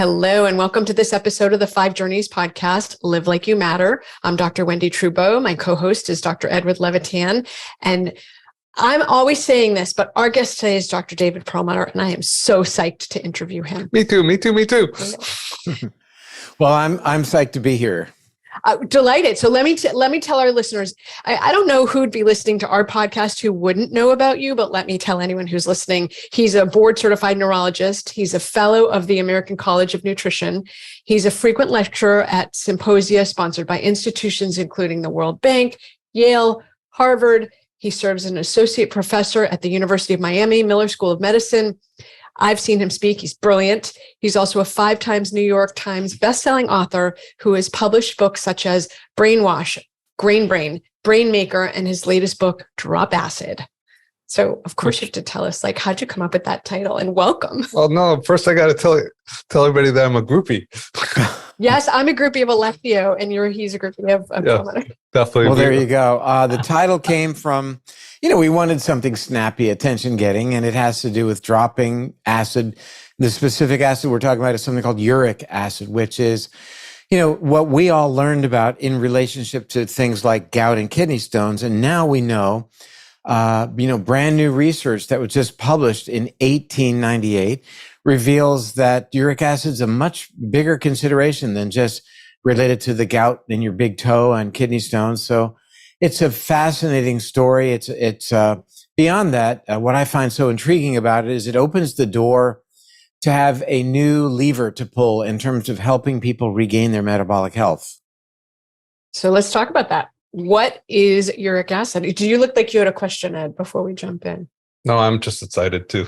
Hello, and welcome to this episode of the Five Journeys podcast, Live Like You Matter. I'm Dr. Wendy Trudeau. My co-host is Dr. Edward Levitan. And I'm always saying this, but our guest today is Dr. David Perlmutter, and I am so psyched to interview him. Me too. Well, I'm psyched to be here. Delighted. So let me tell our listeners, I don't know who'd be listening to our podcast who wouldn't know about you, but let me tell anyone who's listening, he's a board certified neurologist. He's a fellow of the American College of Nutrition. He's a frequent lecturer at symposia sponsored by institutions including the World Bank, Yale, Harvard. He serves as an associate professor at the University of Miami, Miller School of Medicine. I've seen him speak. He's brilliant. He's also a 5 times New York Times bestselling author who has published books such as Brainwash, Grain Brain, Brain Maker, and his latest book, Drop Acid. So, of course, you have to tell us, how'd you come up with that title? And welcome. Well, no, first I got to tell everybody that I'm a groupie. Yes, I'm a groupie of Alethio, and he's a groupie of yeah, definitely. Well, there you go. The title came from, we wanted something snappy, attention-getting, and it has to do with dropping acid. The specific acid we're talking about is something called uric acid, which is, what we all learned about in relationship to things like gout and kidney stones. And now we know, brand new research that was just published in 1898 reveals that uric acid is a much bigger consideration than just related to the gout in your big toe and kidney stones. So it's a fascinating story. It's beyond that. What I find so intriguing about it is it opens the door to have a new lever to pull in terms of helping people regain their metabolic health. So let's talk about that. What is uric acid? Do you look like you had a question, Ed, before we jump in? No, I'm just excited too.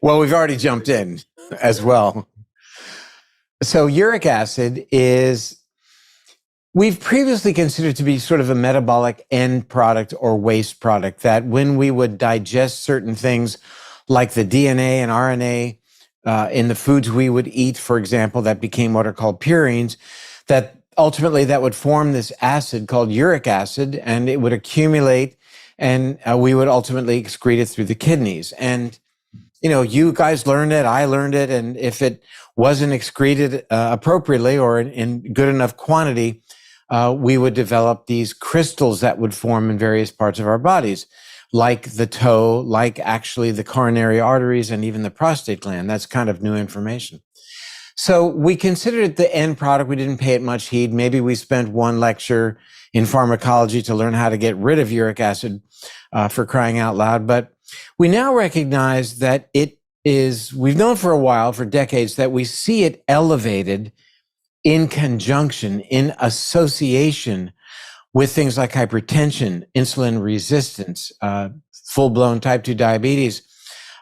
Well, we've already jumped in as well. So uric acid is, we've previously considered to be sort of a metabolic end product or waste product, that when we would digest certain things like the DNA and RNA in the foods we would eat, for example, that became what are called purines, that ultimately that would form this acid called uric acid, and it would accumulate, and we would ultimately excrete it through the kidneys. And, you guys learned it, I learned it, and if it wasn't excreted appropriately or in good enough quantity, we would develop these crystals that would form in various parts of our bodies, like the toe, like actually the coronary arteries, and even the prostate gland. That's kind of new information. So we considered it the end product. We didn't pay it much heed. Maybe we spent one lecture in pharmacology to learn how to get rid of uric acid, for crying out loud. But we now recognize that we've known for a while, for decades, that we see it elevated in conjunction, in association with things like hypertension, insulin resistance, full-blown type 2 diabetes,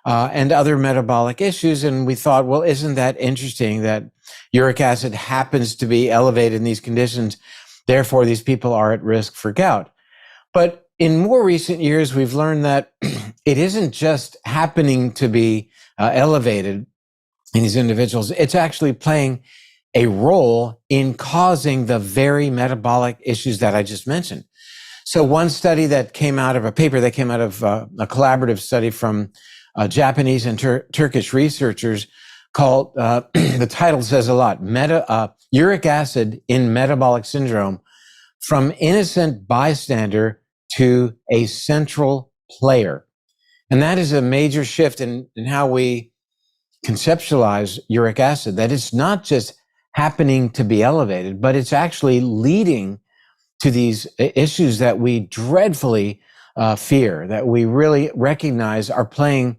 and other metabolic issues. And we thought, well, isn't that interesting that uric acid happens to be elevated in these conditions? Therefore, these people are at risk for gout. But in more recent years, we've learned that it isn't just happening to be elevated in these individuals. It's actually playing a role in causing the very metabolic issues that I just mentioned. So one study that came out of a paper that came out of a collaborative study from Japanese and Turkish researchers called, the title says a lot, uric acid in metabolic syndrome, from innocent bystander to a central player. And that is a major shift in how we conceptualize uric acid, that it's not just happening to be elevated, but it's actually leading to these issues that we dreadfully fear, that we really recognize are playing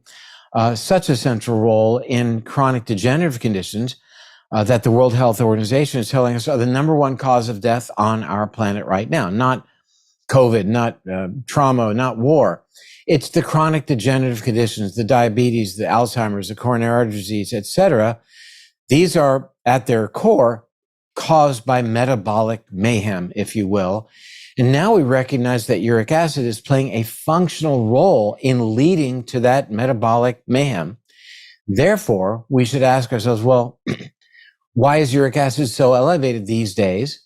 such a central role in chronic degenerative conditions that the World Health Organization is telling us are the number one cause of death on our planet right now. Not COVID, not trauma, not war. It's the chronic degenerative conditions, the diabetes, the Alzheimer's, the coronary artery disease, et cetera. These are at their core caused by metabolic mayhem, if you will. And now we recognize that uric acid is playing a functional role in leading to that metabolic mayhem. Therefore, we should ask ourselves, well, why is uric acid so elevated these days?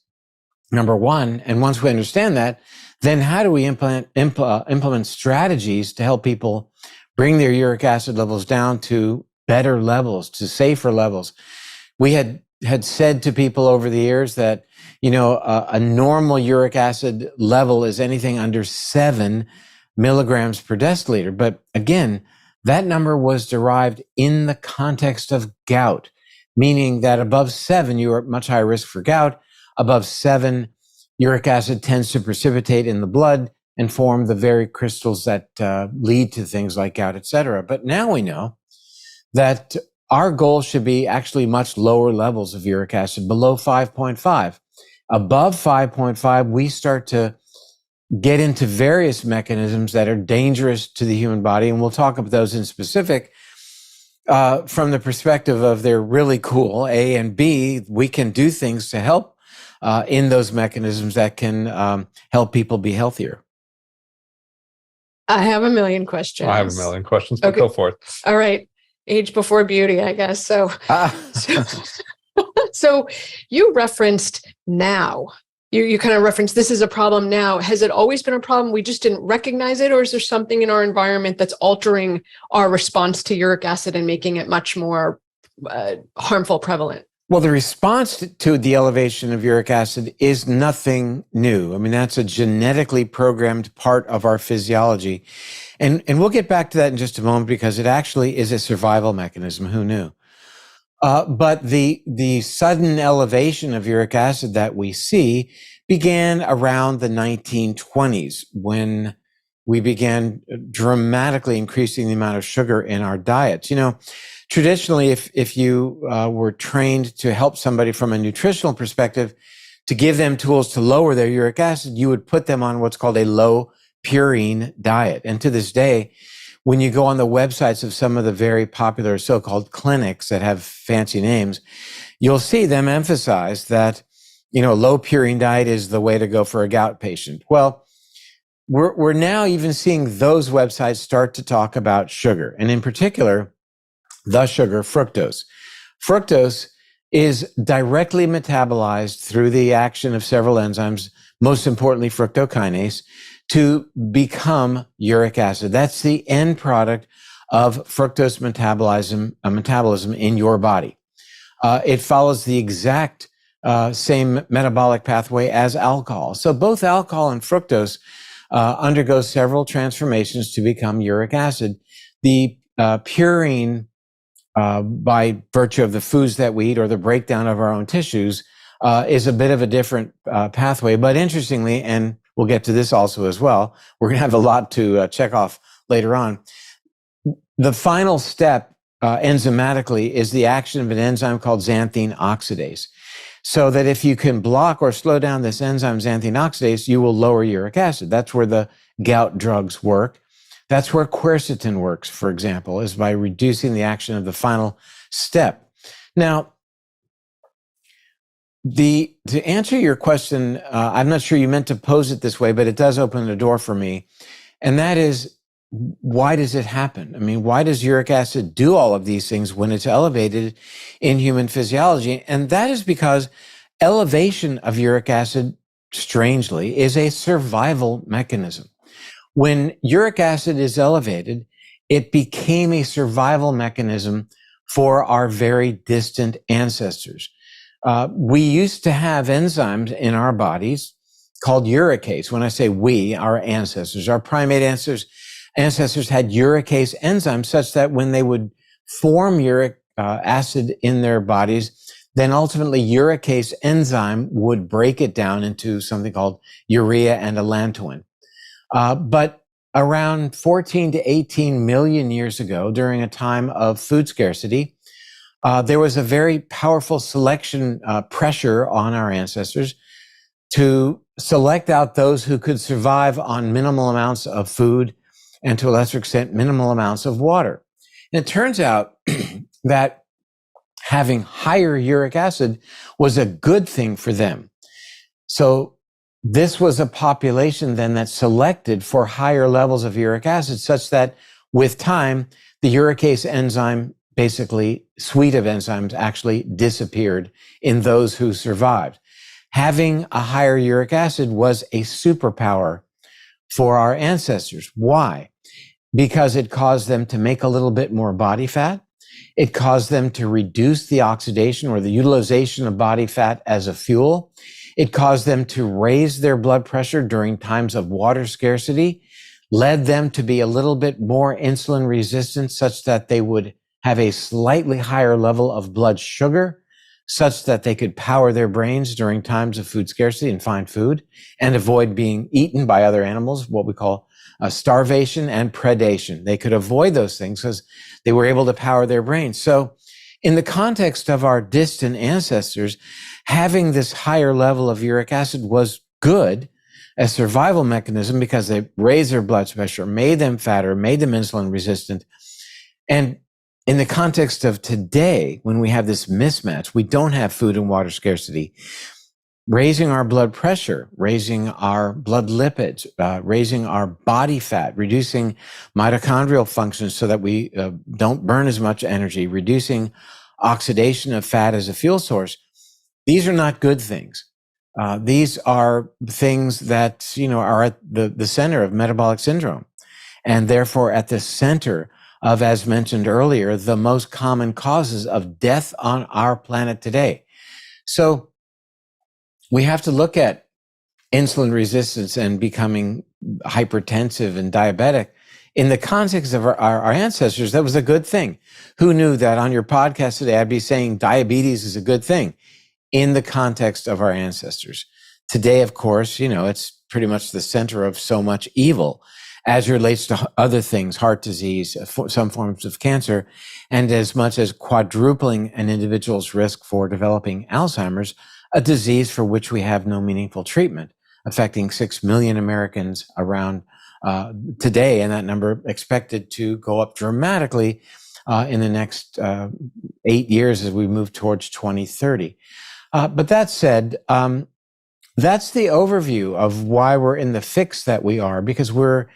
Number one, and once we understand that, then how do we implement strategies to help people bring their uric acid levels down to better levels, to safer levels. We had said to people over the years that, a normal uric acid level is anything under 7 milligrams per deciliter. But again, that number was derived in the context of gout, meaning that above 7, you are at much higher risk for gout. Above 7, uric acid tends to precipitate in the blood and form the very crystals that lead to things like gout, et cetera. But now we know that our goal should be actually much lower levels of uric acid, below 5.5. Above 5.5, we start to get into various mechanisms that are dangerous to the human body. And we'll talk about those in specific from the perspective of they're really cool, A, and B, we can do things to help in those mechanisms that can help people be healthier. I have a million questions. I have a million questions, but go for it. All right. Age before beauty, I guess. So you referenced now. You kind of referenced this is a problem now. Has it always been a problem? We just didn't recognize it, or is there something in our environment that's altering our response to uric acid and making it much more harmful, prevalent? Well, the response to the elevation of uric acid is nothing new. I mean, that's a genetically programmed part of our physiology. And we'll get back to that in just a moment because it actually is a survival mechanism. Who knew? But the sudden elevation of uric acid that we see began around the 1920s when we began dramatically increasing the amount of sugar in our diets. Traditionally, if you were trained to help somebody from a nutritional perspective, to give them tools to lower their uric acid, you would put them on what's called a low purine diet. And to this day, when you go on the websites of some of the very popular so-called clinics that have fancy names, you'll see them emphasize that, low purine diet is the way to go for a gout patient. Well, we're now even seeing those websites start to talk about sugar, and in particular, the sugar fructose. Fructose is directly metabolized through the action of several enzymes, most importantly fructokinase, to become uric acid. That's the end product of fructose metabolism in your body. It follows the exact same metabolic pathway as alcohol. So both alcohol and fructose undergo several transformations to become uric acid. The purine, by virtue of the foods that we eat or the breakdown of our own tissues, is a bit of a different pathway. But interestingly, and we'll get to this also as well, we're going to have a lot to check off later on. The final step enzymatically is the action of an enzyme called xanthine oxidase. So that if you can block or slow down this enzyme xanthine oxidase, you will lower uric acid. That's where the gout drugs work. That's where quercetin works, for example, is by reducing the action of the final step. Now, to answer your question, I'm not sure you meant to pose it this way, but it does open a door for me. And that is, why does it happen? I mean, why does uric acid do all of these things when it's elevated in human physiology? And that is because elevation of uric acid, strangely, is a survival mechanism. When uric acid is elevated, it became a survival mechanism for our very distant ancestors. We used to have enzymes in our bodies called uricase. When I say we, our ancestors, our primate ancestors had uricase enzymes such that when they would form uric acid in their bodies, then ultimately uricase enzyme would break it down into something called urea and allantoin. But around 14 to 18 million years ago, during a time of food scarcity, there was a very powerful selection pressure on our ancestors to select out those who could survive on minimal amounts of food and to a lesser extent, minimal amounts of water. And it turns out that having higher uric acid was a good thing for them. So this was a population then that selected for higher levels of uric acid, such that with time, the uricase enzyme, basically suite of enzymes, actually disappeared in those who survived. Having a higher uric acid was a superpower for our ancestors. Why? Because it caused them to make a little bit more body fat. It caused them to reduce the oxidation or the utilization of body fat as a fuel. It caused them to raise their blood pressure during times of water scarcity, led them to be a little bit more insulin resistant such that they would have a slightly higher level of blood sugar, such that they could power their brains during times of food scarcity and find food and avoid being eaten by other animals, what we call starvation and predation. They could avoid those things because they were able to power their brains. So in the context of our distant ancestors, having this higher level of uric acid was good as survival mechanism because they raised their blood pressure, made them fatter, made them insulin resistant. And in the context of today, when we have this mismatch, we don't have food and water scarcity, raising our blood pressure, raising our blood lipids, raising our body fat, reducing mitochondrial functions so that we don't burn as much energy, reducing oxidation of fat as a fuel source. These are not good things. These are things that, are at the center of metabolic syndrome, and therefore at the center of, as mentioned earlier, the most common causes of death on our planet today. So we have to look at insulin resistance and becoming hypertensive and diabetic in the context of our ancestors. That was a good thing. Who knew that on your podcast today, I'd be saying diabetes is a good thing in the context of our ancestors. Today, of course, it's pretty much the center of so much evil as it relates to other things, heart disease, some forms of cancer, and as much as quadrupling an individual's risk for developing Alzheimer's, a disease for which we have no meaningful treatment, affecting 6 million Americans around today, and that number expected to go up dramatically in the next 8 years as we move towards 2030. But that said, that's the overview of why we're in the fix that we are, because we're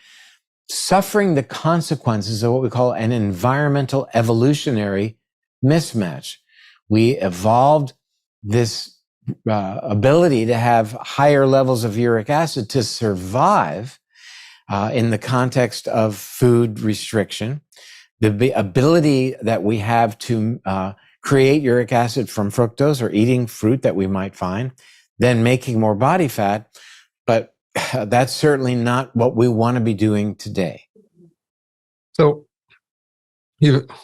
suffering the consequences of what we call an environmental evolutionary mismatch. We evolved this ability to have higher levels of uric acid to survive in the context of food restriction, the ability that we have to create uric acid from fructose or eating fruit that we might find, then making more body fat. But that's certainly not what we want to be doing today. So,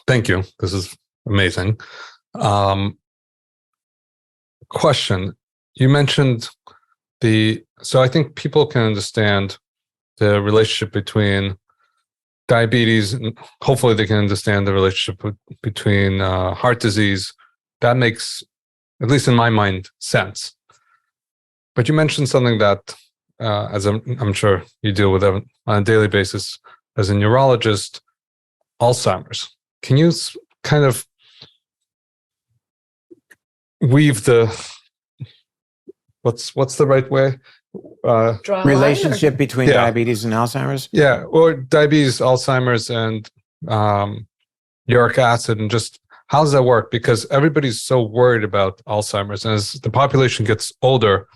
thank you. This is amazing. Question. You mentioned so I think people can understand the relationship between diabetes, and hopefully they can understand the relationship between heart disease. That makes, at least in my mind, sense. But you mentioned something that, as I'm sure you deal with on a daily basis as a neurologist, Alzheimer's. Can you kind of weave what's the right way? Relationship between diabetes and Alzheimer's? Yeah, or diabetes, Alzheimer's, and uric acid, and just how does that work? Because everybody's so worried about Alzheimer's, and as the population gets older,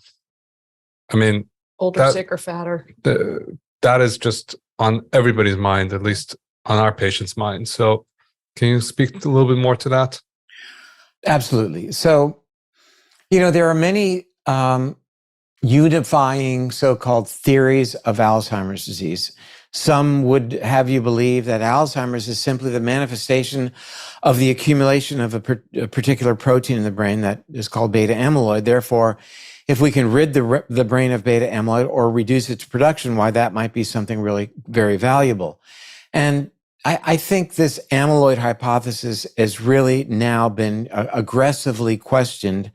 older, sicker, fatter. That is just on everybody's mind, at least on our patients' mind. So can you speak a little bit more to that? Absolutely. So, there are many unifying so-called theories of Alzheimer's disease. Some would have you believe that Alzheimer's is simply the manifestation of the accumulation of a particular protein in the brain that is called beta amyloid. Therefore, if we can rid the brain of beta amyloid or reduce its production, why that might be something really very valuable. And I think this amyloid hypothesis has really now been aggressively questioned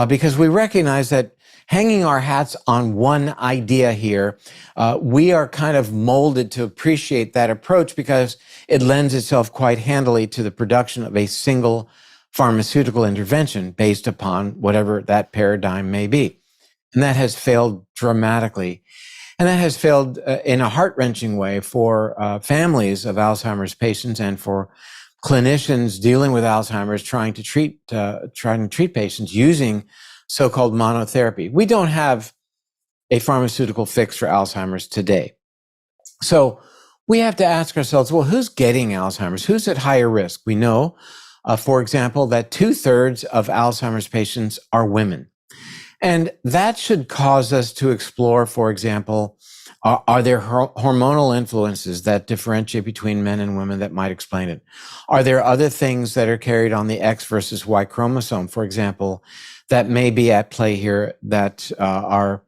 because we recognize that hanging our hats on one idea here, we are kind of molded to appreciate that approach because it lends itself quite handily to the production of a single pharmaceutical intervention based upon whatever that paradigm may be. And that has failed dramatically. And that has failed in a heart-wrenching way for families of Alzheimer's patients and for clinicians dealing with Alzheimer's trying to treat patients using so-called monotherapy. We don't have a pharmaceutical fix for Alzheimer's today. So we have to ask ourselves, well, who's getting Alzheimer's? Who's at higher risk? We know, for example, that 2/3 of Alzheimer's patients are women. And that should cause us to explore, for example, are there hormonal influences that differentiate between men and women that might explain it? Are there other things that are carried on the X versus Y chromosome, for example, that may be at play here that are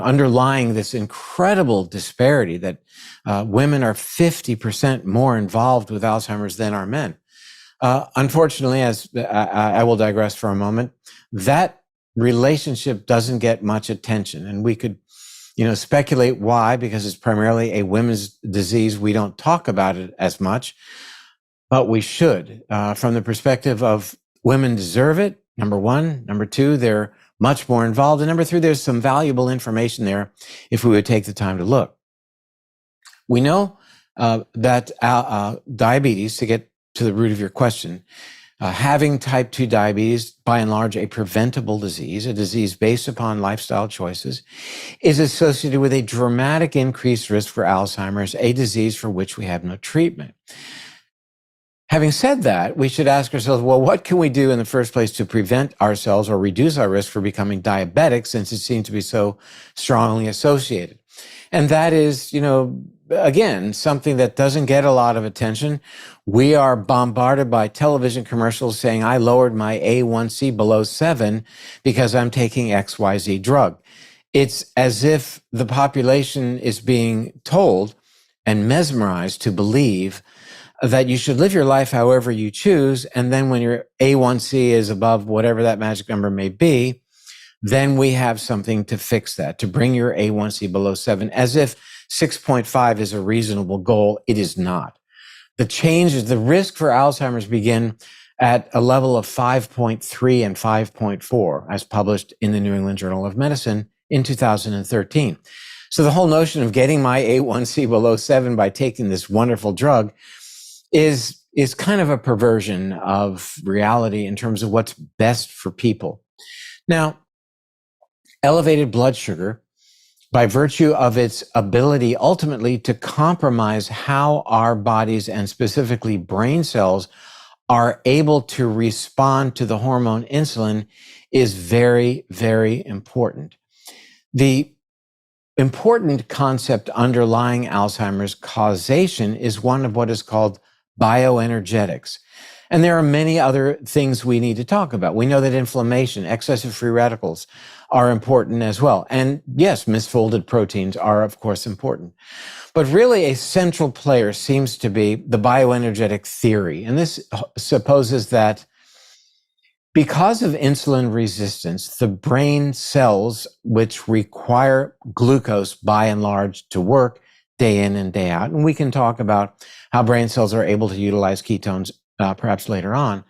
underlying this incredible disparity that women are 50% more involved with Alzheimer's than are men? Unfortunately, as I will digress for a moment, that relationship doesn't get much attention. And we could, speculate why, because it's primarily a women's disease. We don't talk about it as much, but we should, from the perspective of women deserve it, number one. Number two, they're much more involved. And number three, there's some valuable information there if we would take the time to look. We know that diabetes, to get to the root of your question, having type 2 diabetes, by and large, a preventable disease, a disease based upon lifestyle choices, is associated with a dramatic increased risk for Alzheimer's, a disease for which we have no treatment. Having said that, we should ask ourselves, well, what can we do in the first place to prevent ourselves or reduce our risk for becoming diabetic, since it seems to be so strongly associated? And that is, again, something that doesn't get a lot of attention. We are bombarded by television commercials saying, I lowered my A1C below 7 because I'm taking XYZ drug. It's as if the population is being told and mesmerized to believe that you should live your life however you choose. And then when your A1C is above whatever that magic number may be, then we have something to fix that, to bring your A1C below 7, as if 6.5 is a reasonable goal. It is not. The risk for Alzheimer's begin at a level of 5.3 and 5.4, as published in the New England Journal of Medicine in 2013. So the whole notion of getting my A1C below 7 by taking this wonderful drug is kind of a perversion of reality in terms of what's best for people. Now, elevated blood sugar, by virtue of its ability ultimately to compromise how our bodies and specifically brain cells are able to respond to the hormone insulin, is very, very important. The important concept underlying Alzheimer's causation is one of what is called bioenergetics. And there are many other things we need to talk about. We know that inflammation, excessive free radicals are important as well. And yes, misfolded proteins are, of course, important. But really, a central player seems to be the bioenergetic theory. And this supposes that because of insulin resistance, the brain cells, which require glucose by and large to work day in and day out, and we can talk about how brain cells are able to utilize ketones perhaps later on.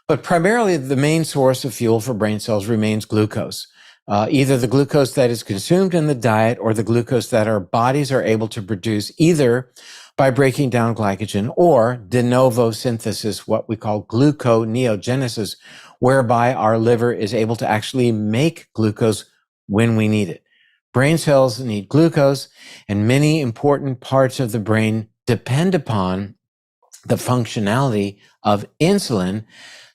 But primarily, the main source of fuel for brain cells remains glucose, either the glucose that is consumed in the diet or the glucose that our bodies are able to produce either by breaking down glycogen or de novo synthesis, what we call gluconeogenesis, whereby our liver is able to actually make glucose when we need it. Brain cells need glucose, and many important parts of the brain depend upon the functionality of insulin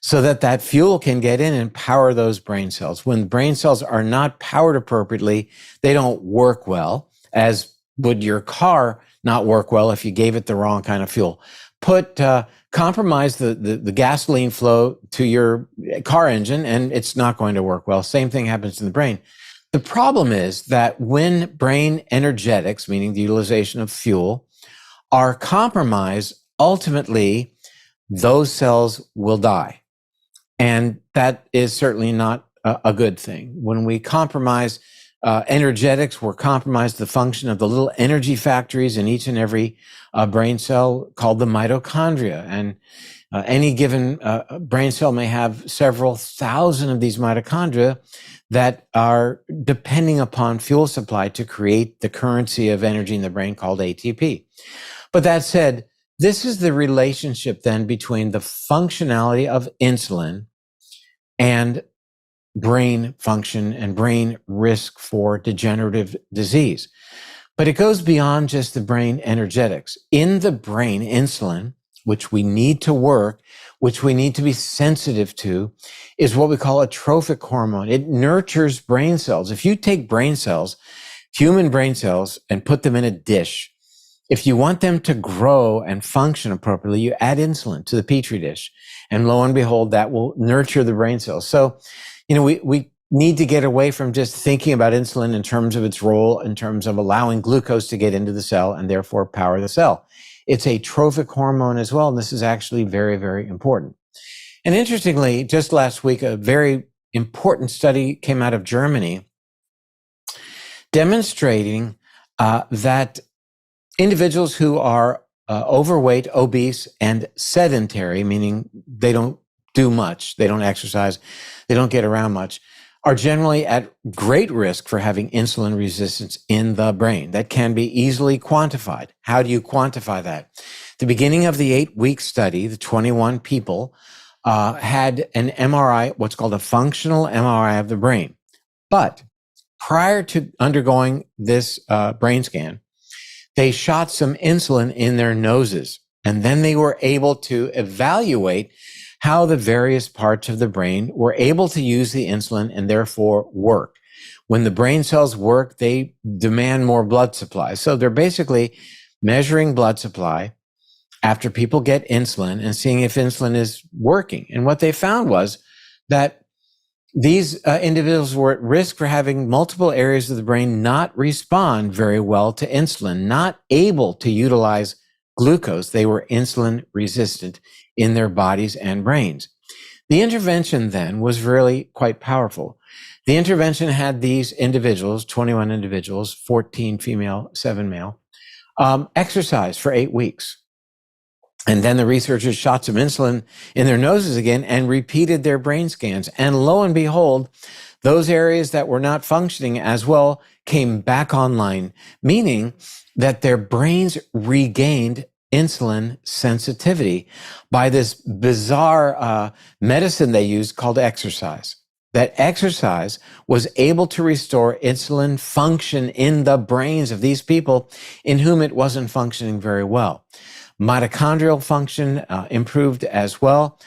so that fuel can get in and power those brain cells. When brain cells are not powered appropriately, they don't work well, as would your car not work well if you gave it the wrong kind of fuel. Compromise the gasoline flow to your car engine, and it's not going to work well. Same thing happens in the brain. The problem is that when brain energetics, meaning the utilization of fuel, are compromised, ultimately, those cells will die. And that is certainly not a good thing. When we compromise energetics, we're compromised the function of the little energy factories in each and every brain cell called the mitochondria. And any given brain cell may have several thousand of these mitochondria that are depending upon fuel supply to create the currency of energy in the brain called ATP. But that said, this is the relationship then between the functionality of insulin and brain function and brain risk for degenerative disease. But it goes beyond just the brain energetics. In the brain, insulin, which we need to work, which we need to be sensitive to, is what we call a trophic hormone. It nurtures brain cells. If you take brain cells, human brain cells, and put them in a dish, if you want them to grow and function appropriately, you add insulin to the petri dish. And lo and behold, that will nurture the brain cells. So, we need to get away from just thinking about insulin in terms of its role, in terms of allowing glucose to get into the cell and therefore power the cell. It's a trophic hormone as well. And this is actually very, very important. And interestingly, just last week, a very important study came out of Germany demonstrating that individuals who are overweight, obese, and sedentary, meaning they don't do much, they don't exercise, they don't get around much, are generally at great risk for having insulin resistance in the brain. That can be easily quantified. How do you quantify that? The beginning of the 8-week study, the 21 people had an MRI, what's called a functional MRI of the brain. But prior to undergoing this brain scan, they shot some insulin in their noses, and then they were able to evaluate how the various parts of the brain were able to use the insulin and therefore work. When the brain cells work, they demand more blood supply. So they're basically measuring blood supply after people get insulin and seeing if insulin is working. And what they found was that these individuals were at risk for having multiple areas of the brain not respond very well to insulin, not able to utilize glucose. They were insulin resistant in their bodies and brains. The intervention then was really quite powerful. The intervention had these individuals, 21 individuals, 14 female, 7 male, exercise for 8 weeks. And then the researchers shot some insulin in their noses again and repeated their brain scans. And lo and behold, those areas that were not functioning as well came back online, meaning that their brains regained insulin sensitivity by this bizarre medicine they used called exercise. That exercise was able to restore insulin function in the brains of these people in whom it wasn't functioning very well. Mitochondrial function improved as well.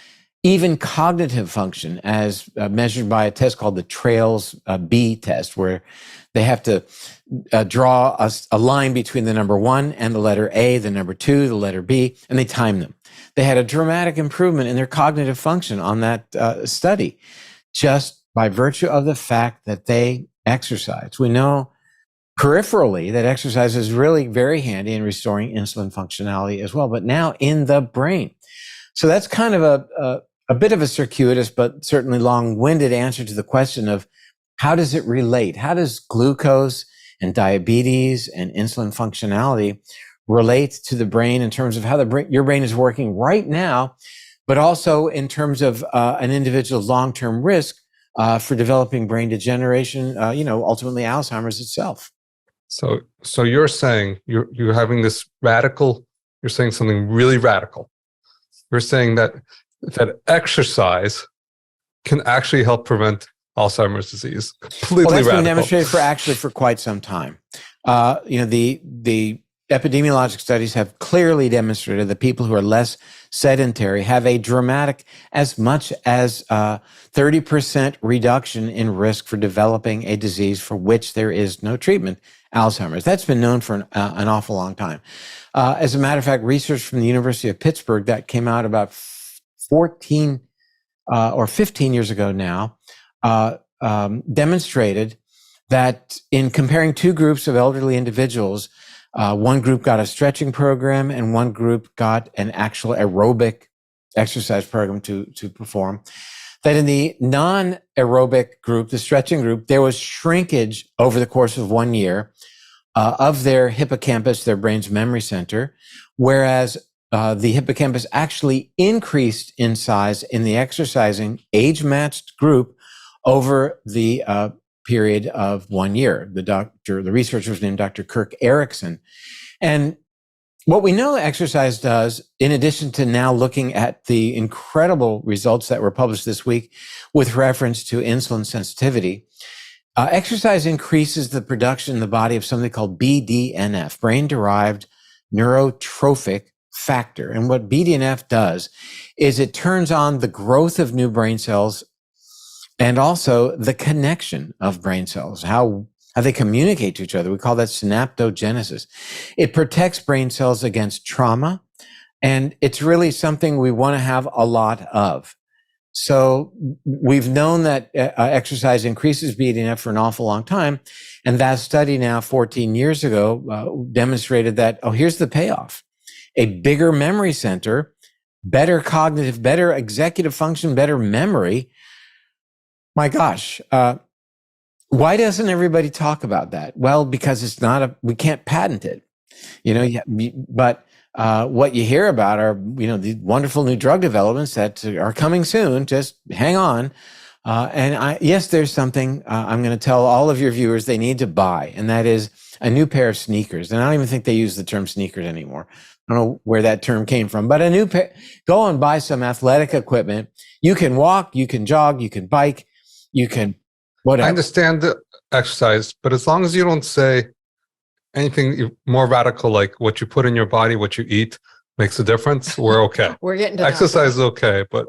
Even cognitive function, as measured by a test called the Trails B test, where they have to draw a line between the number 1 and the letter A, the number 2, the letter B, and they time them. They had a dramatic improvement in their cognitive function on that study, just by virtue of the fact that they exercised. We know peripherally that exercise is really very handy in restoring insulin functionality as well, but now in the brain. So that's kind of a bit of a circuitous, but certainly long-winded answer to the question of how does it relate? How does glucose and diabetes and insulin functionality relate to the brain in terms of how your brain is working right now, but also in terms of an individual's long-term risk for developing brain degeneration, ultimately Alzheimer's itself. So you're saying you're having this radical, you're saying something really radical. You're saying that exercise can actually help prevent Alzheimer's disease. Completely well, that's radical. been demonstrated for quite some time. The epidemiologic studies have clearly demonstrated that people who are less sedentary have a dramatic, as much as 30% reduction in risk for developing a disease for which there is no treatment, Alzheimer's. That's been known for an awful long time. As a matter of fact, research from the University of Pittsburgh that came out about 14 or 15 years ago now demonstrated that in comparing two groups of elderly individuals, one group got a stretching program and one group got an actual aerobic exercise program to perform, that in the non-aerobic group, the stretching group, there was shrinkage over the course of 1 year of their hippocampus, their brain's memory center, whereas the hippocampus actually increased in size in the exercising age-matched group over the period of 1 year. The researcher was named Dr. Kirk Erickson. And what we know exercise does, in addition to now looking at the incredible results that were published this week with reference to insulin sensitivity, Exercise increases the production in the body of something called BDNF, brain-derived neurotrophic factor. And what BDNF does is it turns on the growth of new brain cells and also the connection of brain cells, how they communicate to each other. We call that synaptogenesis. It protects brain cells against trauma, and it's really something we want to have a lot of. So we've known that exercise increases BDNF for an awful long time. And that study now 14 years ago demonstrated that, here's the payoff. A bigger memory center, better cognitive, better executive function, better memory. My gosh, why doesn't everybody talk about that? Well, because we can't patent it, but what you hear about are, the wonderful new drug developments that are coming soon. Just hang on. Yes, there's something I'm going to tell all of your viewers they need to buy, and that is a new pair of sneakers. And I don't even think they use the term sneakers anymore. I don't know where that term came from, but a new pair. Go and buy some athletic equipment. You can walk, you can jog, you can bike, you can whatever. I understand the exercise, but as long as you don't say anything more radical, like what you put in your body, what you eat makes a difference, we're okay. We're getting to exercise is okay, but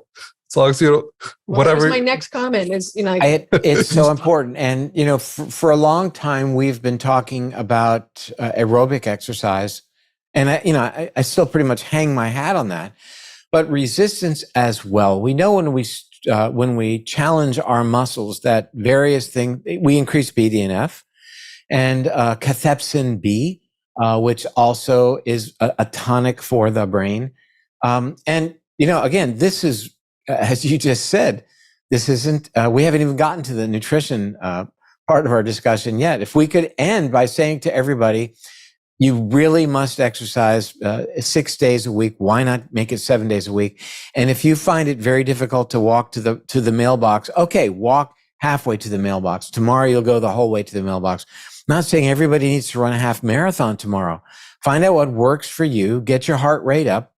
as long as you don't, whatever. That was my next comment is, it's so important. And, for a long time, we've been talking about aerobic exercise. And, I still pretty much hang my hat on that. But resistance as well. We know when we challenge our muscles that various things, we increase BDNF and cathepsin B, which also is a tonic for the brain. And, again, this is, as you just said, this isn't, we haven't even gotten to the nutrition part of our discussion yet. If we could end by saying to everybody, you really must exercise 6 days a week. Why not make it 7 days a week? And if you find it very difficult to walk to the mailbox, okay, walk halfway to the mailbox. Tomorrow you'll go the whole way to the mailbox. I'm not saying everybody needs to run a half marathon tomorrow. Find out what works for you. Get your heart rate up.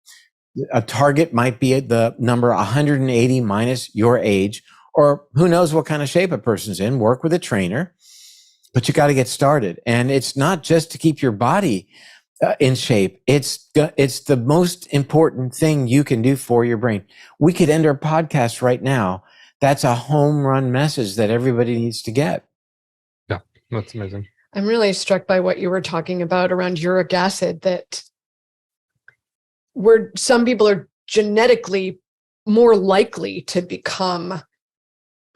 A target might be at the number 180 minus your age, or who knows what kind of shape a person's in. Work with a trainer. But you got to get started. And it's not just to keep your body in shape. It's the most important thing you can do for your brain. We could end our podcast right now. That's a home run message that everybody needs to get. Yeah, that's amazing. I'm really struck by what you were talking about around uric acid, that some people are genetically more likely to become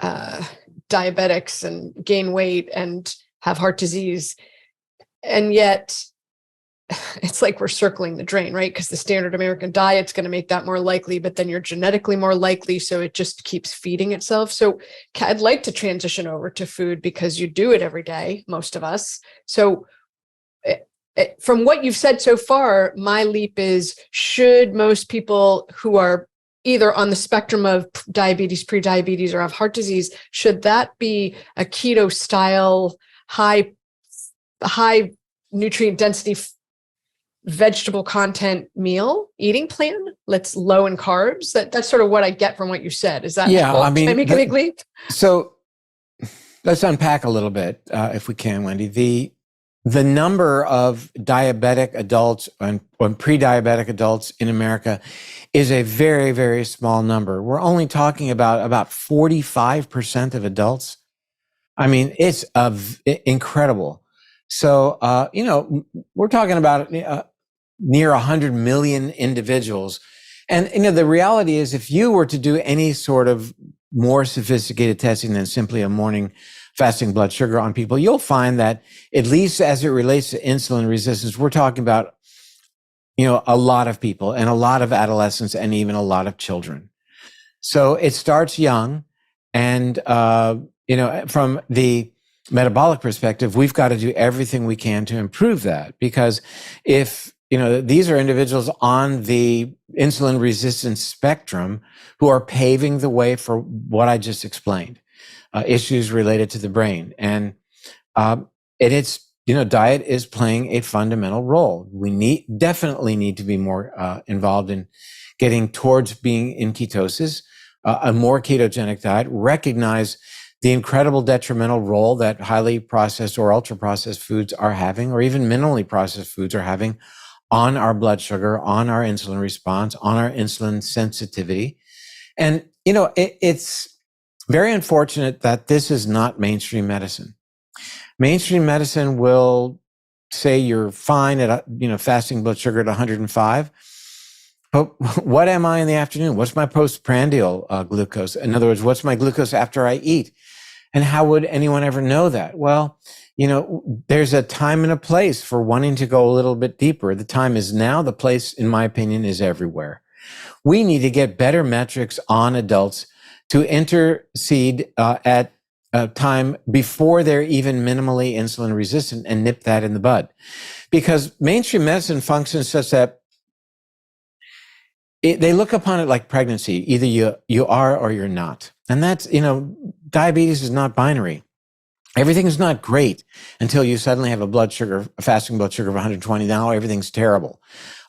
diabetics and gain weight and have heart disease. And yet it's like we're circling the drain, right? Because the standard American diet's going to make that more likely, but then you're genetically more likely. So it just keeps feeding itself. So I'd like to transition over to food because you do it every day, most of us. So from what you've said so far, my leap is, should most people who are either on the spectrum of diabetes, prediabetes, or have heart disease, should that be a keto style, high nutrient density vegetable content meal eating plan that's low in carbs? That's sort of what I get from what you said. Is that, yeah, can I make a big leap? So let's unpack a little bit, if we can, Wendy. The number of diabetic adults and pre-diabetic adults in America is a very, very small number. We're only talking about 45% of adults. I mean, it's incredible. So, we're talking about near 100 million individuals. And, the reality is, if you were to do any sort of more sophisticated testing than simply a morning fasting blood sugar on people, you'll find that, at least as it relates to insulin resistance, we're talking about, a lot of people and a lot of adolescents and even a lot of children. So it starts young. And, from the metabolic perspective, we've got to do everything we can to improve that, because if, these are individuals on the insulin resistance spectrum who are paving the way for what I just explained, issues related to the brain. And it's, diet is playing a fundamental role. We definitely need to be more involved in getting towards being in ketosis, a more ketogenic diet, recognize the incredible detrimental role that highly processed or ultra processed foods are having, or even minimally processed foods are having on our blood sugar, on our insulin response, on our insulin sensitivity. And, it's very unfortunate that this is not mainstream medicine. Mainstream medicine will say you're fine at, fasting blood sugar at 105. But what am I in the afternoon? What's my postprandial glucose? In other words, what's my glucose after I eat? And how would anyone ever know that? Well, there's a time and a place for wanting to go a little bit deeper. The time is now. The place, in my opinion, is everywhere. We need to get better metrics on adults to intercede at a time before they're even minimally insulin resistant and nip that in the bud. Because mainstream medicine functions such that they look upon it like pregnancy. Either you are or you're not. And that's, diabetes is not binary. Everything is not great until you suddenly have a fasting blood sugar of 120. Now everything's terrible.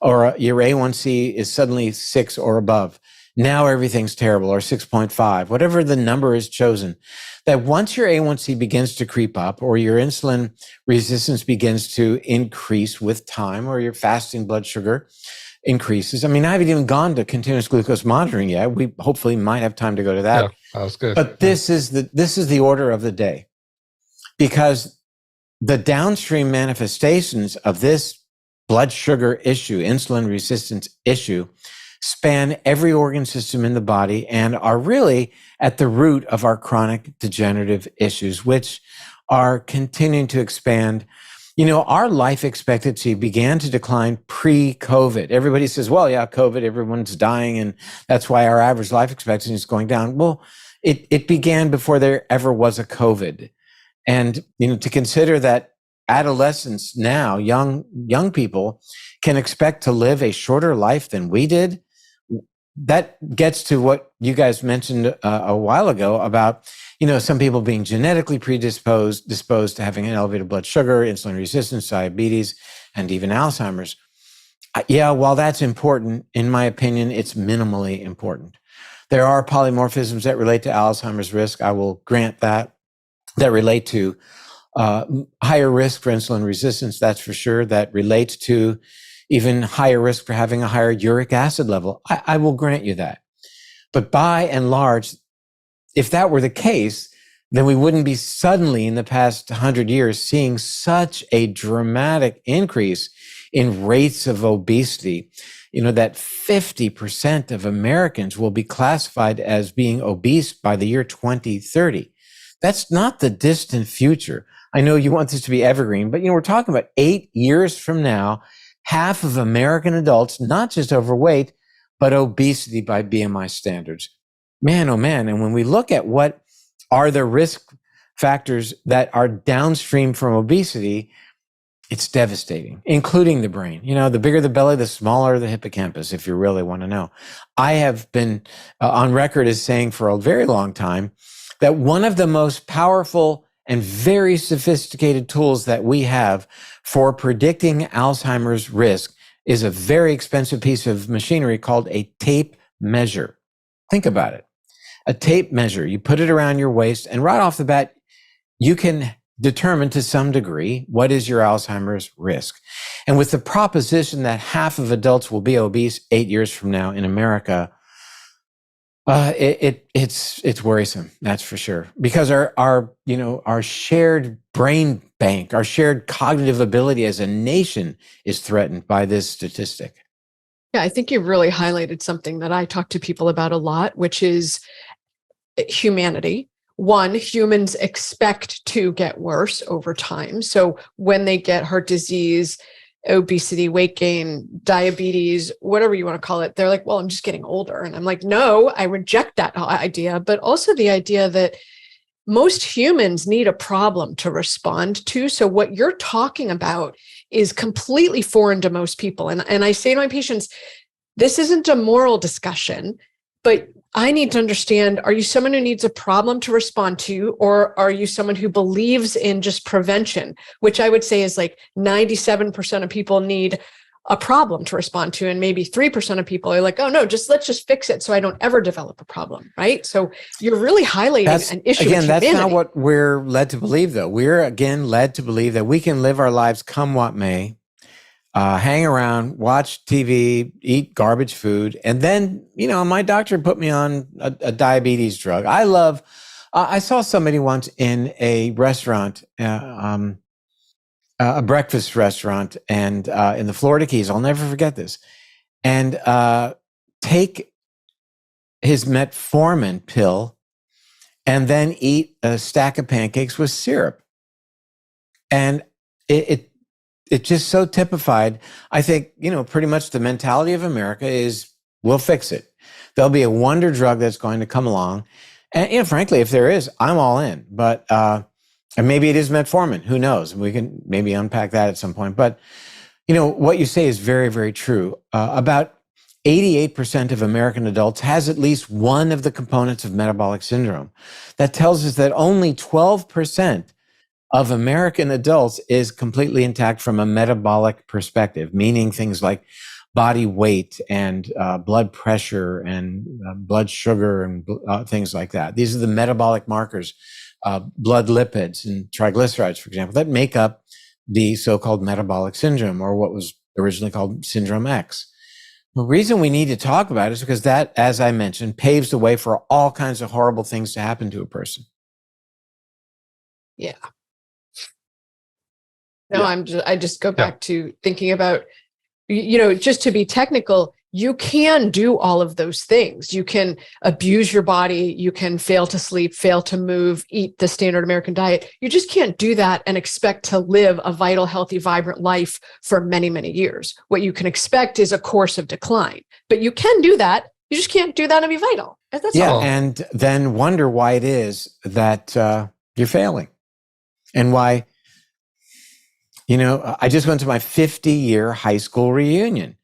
Or your A1C is suddenly 6 or above. Now everything's terrible, or 6.5, whatever the number is chosen. That once your A1C begins to creep up, or your insulin resistance begins to increase with time, or your fasting blood sugar increases. I haven't even gone to continuous glucose monitoring yet. We hopefully might have time to go to that. Yeah, that was good. But this is the order of the day, because the downstream manifestations of this blood sugar issue, insulin resistance issue, span every organ system in the body and are really at the root of our chronic degenerative issues, which are continuing to expand. Our life expectancy began to decline pre-COVID. Everybody says, well, yeah, COVID, everyone's dying, and that's why our average life expectancy is going down. Well, it began before there ever was a COVID. And, to consider that adolescents now, young people, can expect to live a shorter life than we did, that gets to what you guys mentioned a while ago about, some people being genetically disposed to having an elevated blood sugar, insulin resistance, diabetes, and even Alzheimer's. Yeah, while that's important, in my opinion, it's minimally important. There are polymorphisms that relate to Alzheimer's risk. I will grant that relate to higher risk for insulin resistance, that's for sure, that relates to even higher risk for having a higher uric acid level. I will grant you that. But by and large, if that were the case, then we wouldn't be suddenly in the past 100 years seeing such a dramatic increase in rates of obesity. That 50% of Americans will be classified as being obese by the year 2030. That's not the distant future. I know you want this to be evergreen, but we're talking about 8 years from now, half of American adults, not just overweight, but obesity by BMI standards. Man, oh man. And when we look at what are the risk factors that are downstream from obesity, it's devastating, including the brain. The bigger the belly, the smaller the hippocampus, if you really want to know. I have been on record as saying for a very long time that one of the most powerful and very sophisticated tools that we have for predicting Alzheimer's risk is a very expensive piece of machinery called a tape measure. Think about it. A tape measure. You put it around your waist, and right off the bat, you can determine to some degree what is your Alzheimer's risk. And with the proposition that half of adults will be obese 8 years from now in America, it's worrisome, that's for sure. Because our shared brain bank, our shared cognitive ability as a nation is threatened by this statistic. Yeah, I think you've really highlighted something that I talk to people about a lot, which is humanity. One, humans expect to get worse over time. So when they get heart disease, obesity, weight gain, diabetes, whatever you want to call it, they're like, well, I'm just getting older. And I'm like, no, I reject that idea, but also the idea that most humans need a problem to respond to. So what you're talking about is completely foreign to most people. And I say to my patients, this isn't a moral discussion, but I need to understand, are you someone who needs a problem to respond to, or are you someone who believes in just prevention, which I would say is like 97% of people need a problem to respond to. And maybe 3% of people are like, oh no, let's just fix it so I don't ever develop a problem, right? So you're really highlighting an issue. Again, that's humanity. not what we're led to believe, though. We're again led to believe that we can live our lives come what may, hang around, watch TV, eat garbage food. And then, my doctor put me on a diabetes drug. I saw somebody once in a restaurant, a breakfast restaurant, and in the Florida Keys. I'll never forget this. And take his metformin pill and then eat a stack of pancakes with syrup. And it just so typified, I think, pretty much the mentality of America is, we'll fix it. There'll be a wonder drug that's going to come along. And, frankly, if there is, I'm all in. But, and maybe it is metformin, who knows? We can maybe unpack that at some point. But, what you say is very, very true. About 88% of American adults has at least one of the components of metabolic syndrome. That tells us that only 12% of American adults is completely intact from a metabolic perspective, meaning things like body weight and blood pressure and blood sugar and things like that. These are the metabolic markers, blood lipids and triglycerides, for example, that make up the so-called metabolic syndrome, or what was originally called Syndrome X. The reason we need to talk about it is because that, as I mentioned, paves the way for all kinds of horrible things to happen to a person. Yeah. No, yeah. I just go back to thinking about, just to be technical, you can do all of those things. You can abuse your body. You can fail to sleep, fail to move, eat the standard American diet. You just can't do that and expect to live a vital, healthy, vibrant life for many, many years. What you can expect is a course of decline, but you can do that. You just can't do that and be vital. That's all. And then wonder why it is that you're failing, and why. I just went to my 50-year high school reunion.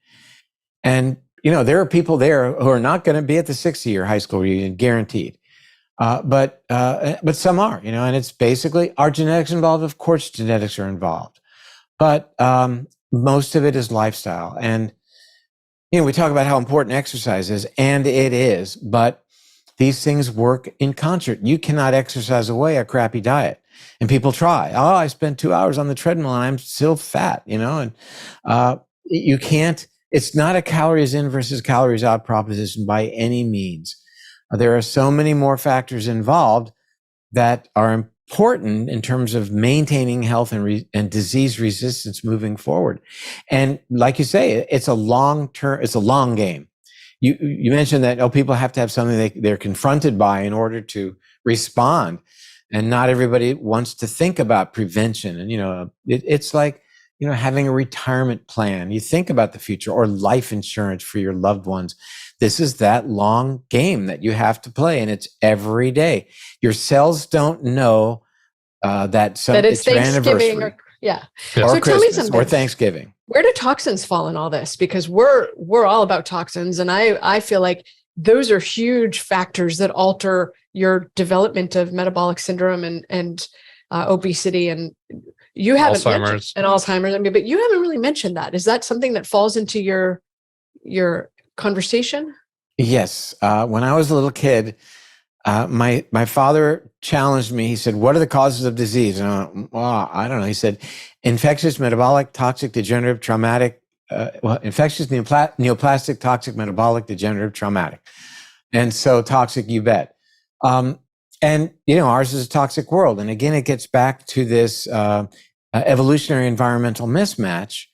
And, there are people there who are not going to be at the 60-year high school reunion, guaranteed. But some are, and it's basically, are genetics involved? Of course, genetics are involved. But most of it is lifestyle. And, we talk about how important exercise is, and it is, but these things work in concert. You cannot exercise away a crappy diet. And people try. Oh, I spent 2 hours on the treadmill and I'm still fat, and you can't, it's not a calories in versus calories out proposition by any means. There are so many more factors involved that are important in terms of maintaining health and disease resistance moving forward. And like you say, it's a long game. You mentioned that, people have to have something they're confronted by in order to respond. And not everybody wants to think about prevention. And, it's like, having a retirement plan. You think about the future, or life insurance for your loved ones. This is that long game that you have to play, and it's every day. Your cells don't know that it's your anniversary. Or so Christmas, tell me something. Or Thanksgiving. Where do toxins fall in all this? Because we're all about toxins, and I feel like those are huge factors that alter your development of metabolic syndrome and obesity, and you haven't Alzheimer's. And Alzheimer's. But you haven't really mentioned that. Is that something that falls into your conversation? Yes. When I was a little kid, my father challenged me. He said, "What are the causes of disease?" And I went, "Well, I don't know." He said, "Infectious, metabolic, toxic, degenerative, traumatic." Infectious, neoplastic, toxic, metabolic, degenerative, traumatic. And so toxic, you bet. And, ours is a toxic world. And again, it gets back to this evolutionary environmental mismatch,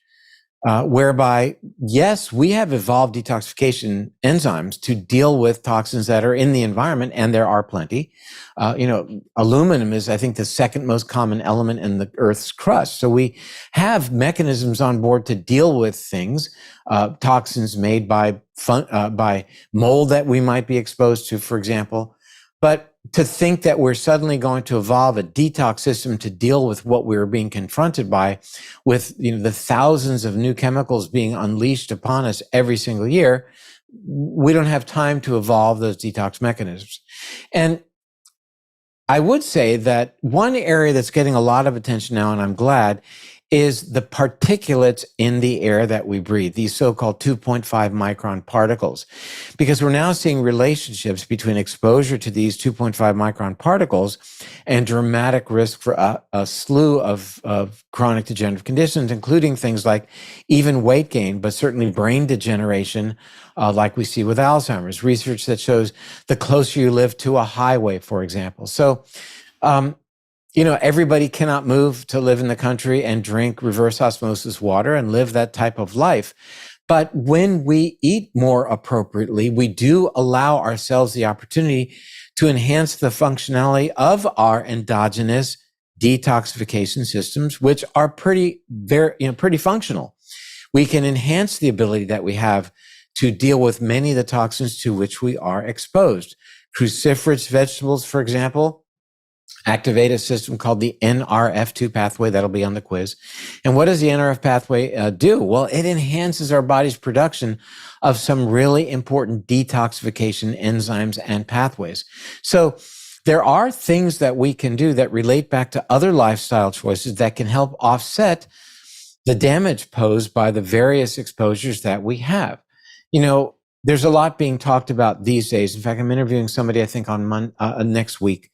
whereby, yes, we have evolved detoxification enzymes to deal with toxins that are in the environment, and there are plenty. Aluminum is, I think, the second most common element in the Earth's crust. So we have mechanisms on board to deal with things, toxins made by mold that we might be exposed to, for example. But to think that we're suddenly going to evolve a detox system to deal with what we're being confronted by, with the thousands of new chemicals being unleashed upon us every single year, we don't have time to evolve those detox mechanisms. And I would say that one area that's getting a lot of attention now, and I'm glad, is the particulates in the air that we breathe, these so-called 2.5 micron particles. Because we're now seeing relationships between exposure to these 2.5 micron particles and dramatic risk for a slew of chronic degenerative conditions, including things like even weight gain, but certainly brain degeneration, like we see with Alzheimer's. Research that shows the closer you live to a highway, for example. So, everybody cannot move to live in the country and drink reverse osmosis water and live that type of life. But when we eat more appropriately, we do allow ourselves the opportunity to enhance the functionality of our endogenous detoxification systems, which are pretty functional. We can enhance the ability that we have to deal with many of the toxins to which we are exposed. Cruciferous vegetables, for example, activate a system called the NRF2 pathway. That'll be on the quiz. And what does the NRF pathway do? Well, it enhances our body's production of some really important detoxification enzymes and pathways. So there are things that we can do that relate back to other lifestyle choices that can help offset the damage posed by the various exposures that we have. There's a lot being talked about these days. In fact, I'm interviewing somebody, I think, on next week,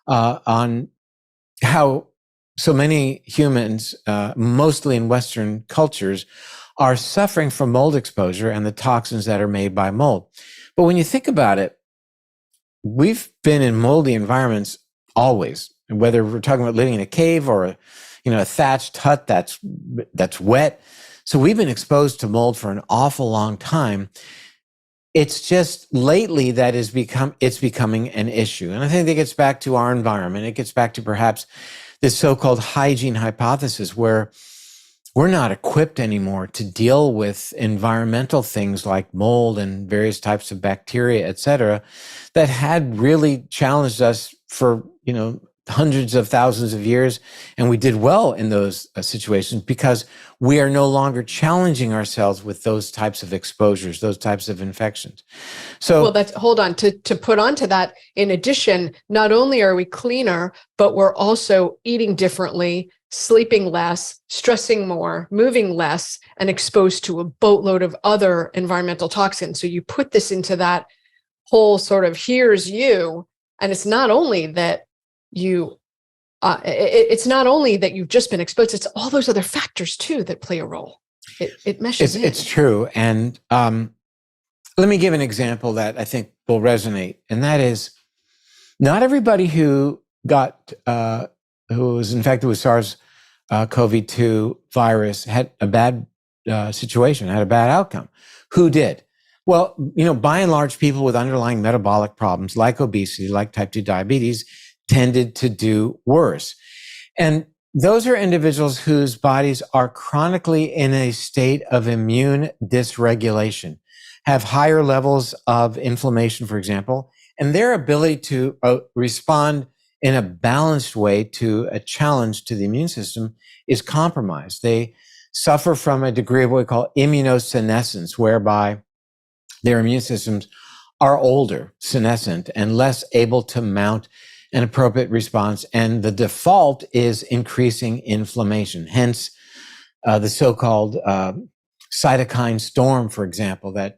on how so many humans, mostly in Western cultures, are suffering from mold exposure and the toxins that are made by mold. But when you think about it, we've been in moldy environments always, whether we're talking about living in a cave or a thatched hut that's wet. So we've been exposed to mold for an awful long time. It's just lately that it's becoming an issue. And I think it gets back to our environment. It gets back to perhaps this so-called hygiene hypothesis, where we're not equipped anymore to deal with environmental things like mold and various types of bacteria, et cetera, that had really challenged us for, hundreds of thousands of years. And we did well in those situations because we are no longer challenging ourselves with those types of exposures, those types of infections. So, well, hold on to put onto that. In addition, not only are we cleaner, but we're also eating differently, sleeping less, stressing more, moving less, and exposed to a boatload of other environmental toxins. So you put this into that whole sort of here's you. And it's not only that it's not only that you've just been exposed, it's all those other factors too that play a role. It meshes in. It's true. And let me give an example that I think will resonate. And that is, not everybody who was infected with SARS-CoV-2 virus had a bad situation, had a bad outcome. Who did? Well, by and large, people with underlying metabolic problems like obesity, like type 2 diabetes, tended to do worse. And those are individuals whose bodies are chronically in a state of immune dysregulation, have higher levels of inflammation, for example, and their ability to respond in a balanced way to a challenge to the immune system is compromised. They suffer from a degree of what we call immunosenescence, whereby their immune systems are older, senescent, and less able to mount an appropriate response. And the default is increasing inflammation. Hence, the so-called cytokine storm, for example, that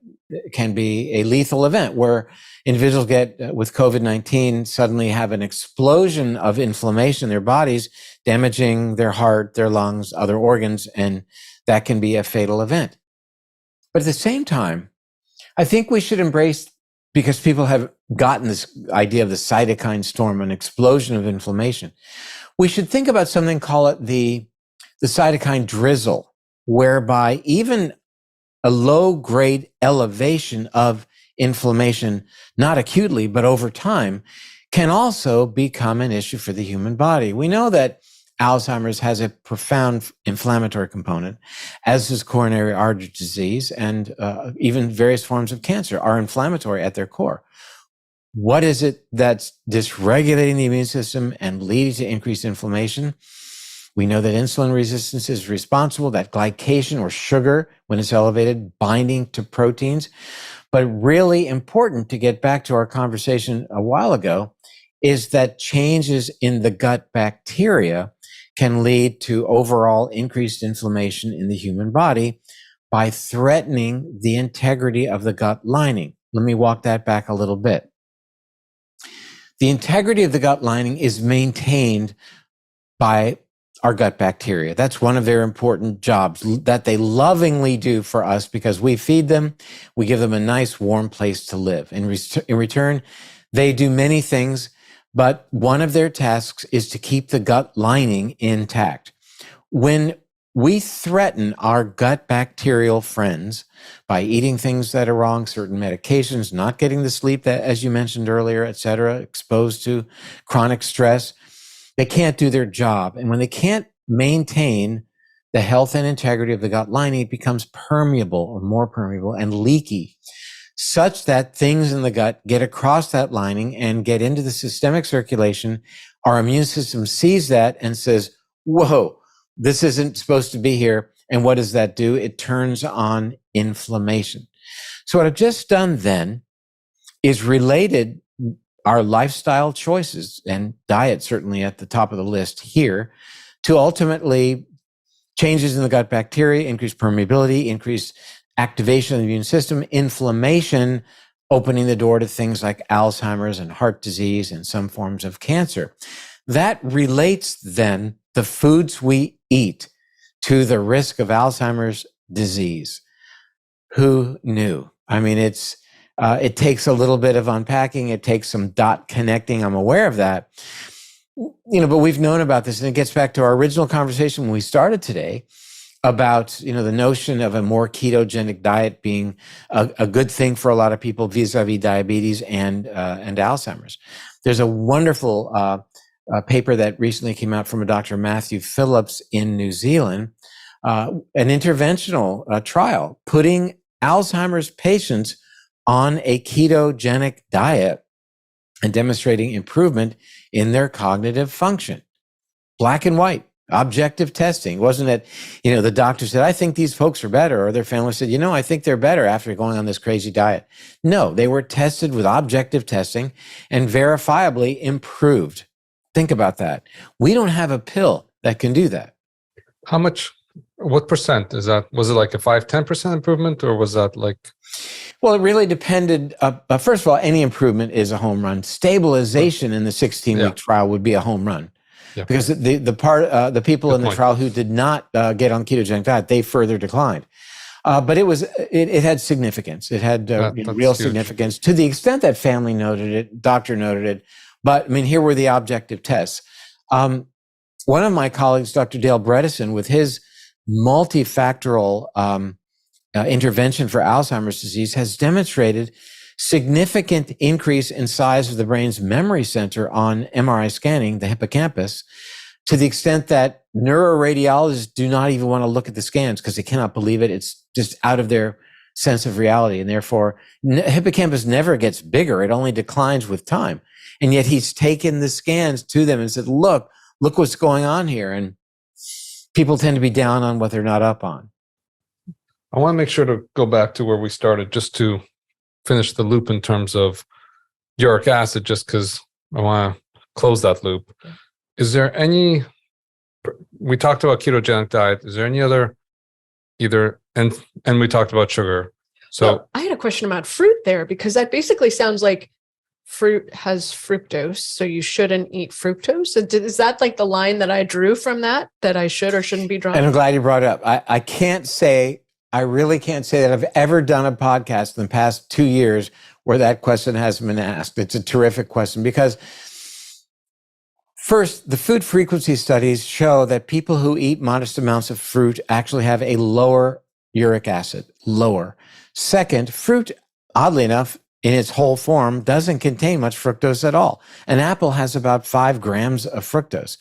can be a lethal event where individuals get with COVID-19 suddenly have an explosion of inflammation in their bodies, damaging their heart, their lungs, other organs, and that can be a fatal event. But at the same time, I think we should embrace, because people have gotten this idea of the cytokine storm, an explosion of inflammation, we should think about something, call it the cytokine drizzle, whereby even a low-grade elevation of inflammation, not acutely, but over time, can also become an issue for the human body. We know that Alzheimer's has a profound inflammatory component, as does coronary artery disease, and even various forms of cancer are inflammatory at their core. What is it that's dysregulating the immune system and leading to increased inflammation? We know that insulin resistance is responsible, that glycation or sugar, when it's elevated, binding to proteins. But really important, to get back to our conversation a while ago, is that changes in the gut bacteria can lead to overall increased inflammation in the human body by threatening the integrity of the gut lining. Let me walk that back a little bit. The integrity of the gut lining is maintained by our gut bacteria. That's one of their important jobs that they lovingly do for us because we feed them, we give them a nice warm place to live. In return, they do many things, but one of their tasks is to keep the gut lining intact. When we threaten our gut bacterial friends by eating things that are wrong, certain medications, not getting the sleep that, as you mentioned earlier, et cetera, exposed to chronic stress, they can't do their job. And when they can't maintain the health and integrity of the gut lining, it becomes permeable or more permeable and leaky, such that things in the gut get across that lining and get into the systemic circulation. Our immune system sees that and says, whoa, this isn't supposed to be here. And what does that do? It turns on inflammation. So what I've just done then is related our lifestyle choices, and diet certainly at the top of the list here, to ultimately changes in the gut bacteria, increased permeability, increased activation of the immune system, inflammation, opening the door to things like Alzheimer's and heart disease and some forms of cancer. That relates then the foods we eat to the risk of Alzheimer's disease. Who knew? I mean, it takes a little bit of unpacking. It takes some dot connecting. I'm aware of that. But we've known about this, and it gets back to our original conversation when we started today about, the notion of a more ketogenic diet being a good thing for a lot of people vis-a-vis diabetes and Alzheimer's. There's a wonderful paper that recently came out from a Dr. Matthew Phillips in New Zealand, an interventional trial putting Alzheimer's patients on a ketogenic diet and demonstrating improvement in their cognitive function. Black and white, objective testing. It wasn't that, the doctor said, I think these folks are better, or their family said, I think they're better after going on this crazy diet. No, they were tested with objective testing and verifiably improved. Think about that. We don't have a pill that can do that. What percent is that? Was it like a 5-10% improvement, or was that like? Well, it really depended. First of all, any improvement is a home run. Stabilization in the 16-week trial would be a home run, because the people in the trial who did not get on ketogenic diet, they further declined. But it had significance. It had real significance to the extent that family noted it, doctor noted it. But here were the objective tests. One of my colleagues, Dr. Dale Bredesen, with his multifactorial intervention for Alzheimer's disease, has demonstrated significant increase in size of the brain's memory center on MRI scanning, the hippocampus, to the extent that neuroradiologists do not even want to look at the scans because they cannot believe it. It's just out of their sense of reality. And therefore, hippocampus never gets bigger. It only declines with time. And yet he's taken the scans to them and said, look what's going on here. And people tend to be down on what they're not up on. I want to make sure to go back to where we started, just to finish the loop in terms of uric acid, just because I want to close that loop. Is there we talked about ketogenic diet. Is there any other and we talked about sugar. So well, I had a question about fruit there, because that basically sounds like fruit has fructose, so you shouldn't eat fructose. Is that like the line that I drew from that I should or shouldn't be drawing? And I'm glad you brought it up. I really can't say that I've ever done a podcast in the past 2 years where that question hasn't been asked. It's a terrific question because, first, the food frequency studies show that people who eat modest amounts of fruit actually have a lower uric acid, lower. Second, fruit, oddly enough, in its whole form, doesn't contain much fructose at all. An apple has about 5 grams of fructose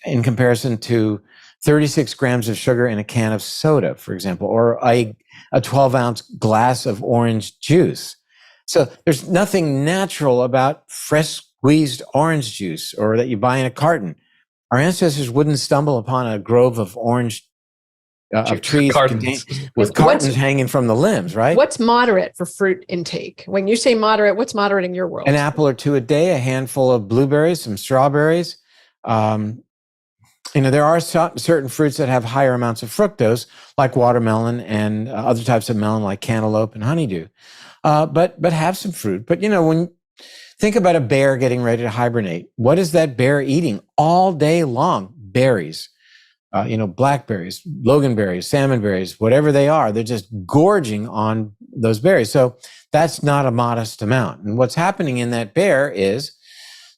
in comparison to 36 grams of sugar in a can of soda, for example, or a 12-ounce glass of orange juice. So there's nothing natural about fresh squeezed orange juice or that you buy in a carton. Our ancestors wouldn't stumble upon a grove of orange of trees with cartons hanging from the limbs, right? What's moderate for fruit intake? When you say moderate, what's moderate in your world? An apple or two a day, a handful of blueberries, some strawberries, There are certain fruits that have higher amounts of fructose, like watermelon and other types of melon, like cantaloupe and honeydew. But have some fruit. But when think about a bear getting ready to hibernate, what is that bear eating all day long? Berries. Blackberries, loganberries, salmon berries, whatever they are, they're just gorging on those berries. So that's not a modest amount. And what's happening in that bear is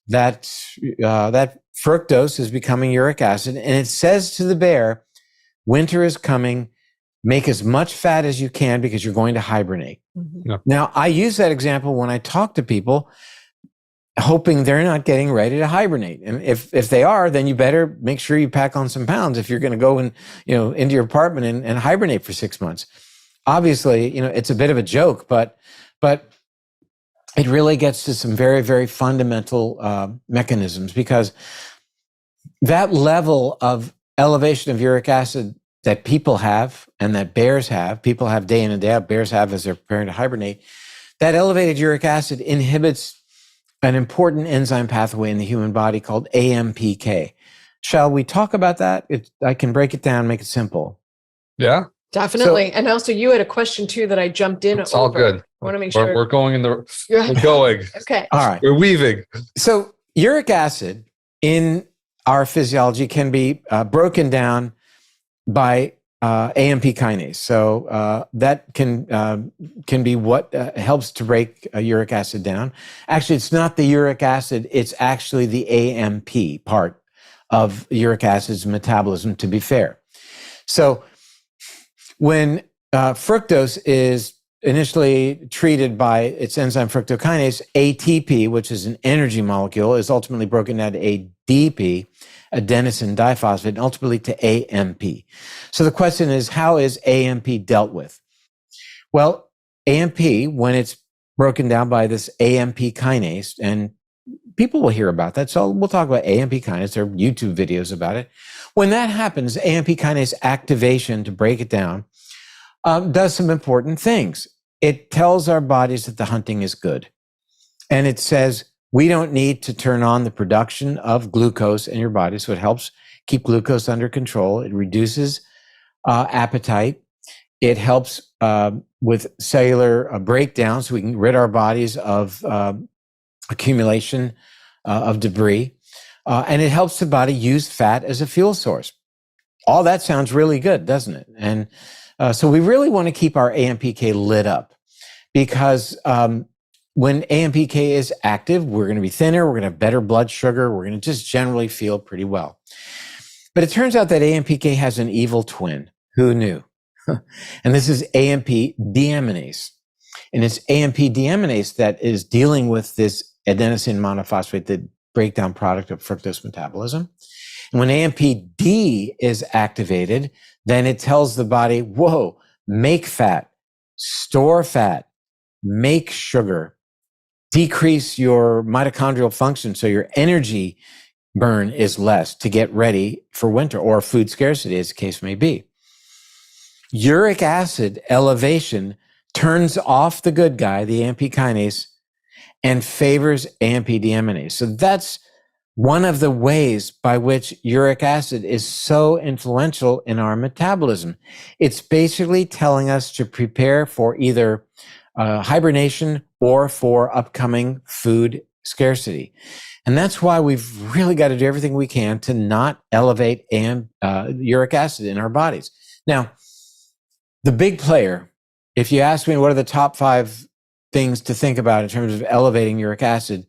that that fructose is becoming uric acid, and it says to the bear, winter is coming, make as much fat as you can because you're going to hibernate. Yeah. Now, I use that example when I talk to people, hoping they're not getting ready to hibernate. And if they are, then you better make sure you pack on some pounds if you're going to go into your apartment and hibernate for 6 months. Obviously, it's a bit of a joke, but it really gets to some very, very fundamental mechanisms, because that level of elevation of uric acid that people have and that bears have, people have day in and day out, bears have as they're preparing to hibernate, that elevated uric acid inhibits an important enzyme pathway in the human body called AMPK. Shall we talk about that? I can break it down, make it simple. Yeah. Definitely. And also you had a question too that I jumped in It's over. all good. I want to make sure. We're going we're going. Okay. All right. We're weaving. So uric acid in our physiology can be broken down by AMP kinase. So that can be what helps to break uric acid down. Actually, it's not the uric acid. It's actually the AMP part of uric acid's metabolism, to be fair. So when fructose is initially treated by its enzyme fructokinase, ATP, which is an energy molecule, is ultimately broken down to ADP, adenosine diphosphate, and ultimately to AMP. So the question is, how is AMP dealt with? Well, AMP, when it's broken down by this AMP kinase, and people will hear about that, so we'll talk about AMP kinase. There are YouTube videos about it. When that happens, AMP kinase activation, to break it down, does some important things. It tells our bodies that the hunting is good. And it says, we don't need to turn on the production of glucose in your body. So it helps keep glucose under control. It reduces appetite. It helps with cellular breakdown, so we can rid our bodies of accumulation of debris. And it helps the body use fat as a fuel source. All that sounds really good, doesn't it? And so we really want to keep our AMPK lit up, because when AMPK is active, we're going to be thinner, we're going to have better blood sugar, we're going to just generally feel pretty well. But it turns out that AMPK has an evil twin. Who knew? And this is AMP deaminase. And it's AMP deaminase that is dealing with this adenosine monophosphate, the breakdown product of fructose metabolism. And when AMPD is activated, then it tells the body, whoa, make fat, store fat, make sugar, decrease your mitochondrial function so your energy burn is less to get ready for winter or food scarcity, as the case may be. Uric acid elevation turns off the good guy, the AMP kinase, and favors AMP deaminase. So that's one of the ways by which uric acid is so influential in our metabolism. It's basically telling us to prepare for either hibernation or for upcoming food scarcity. And that's why we've really got to do everything we can to not elevate uric acid in our bodies. Now, the big player, if you ask me what are the top 5 things to think about in terms of elevating uric acid,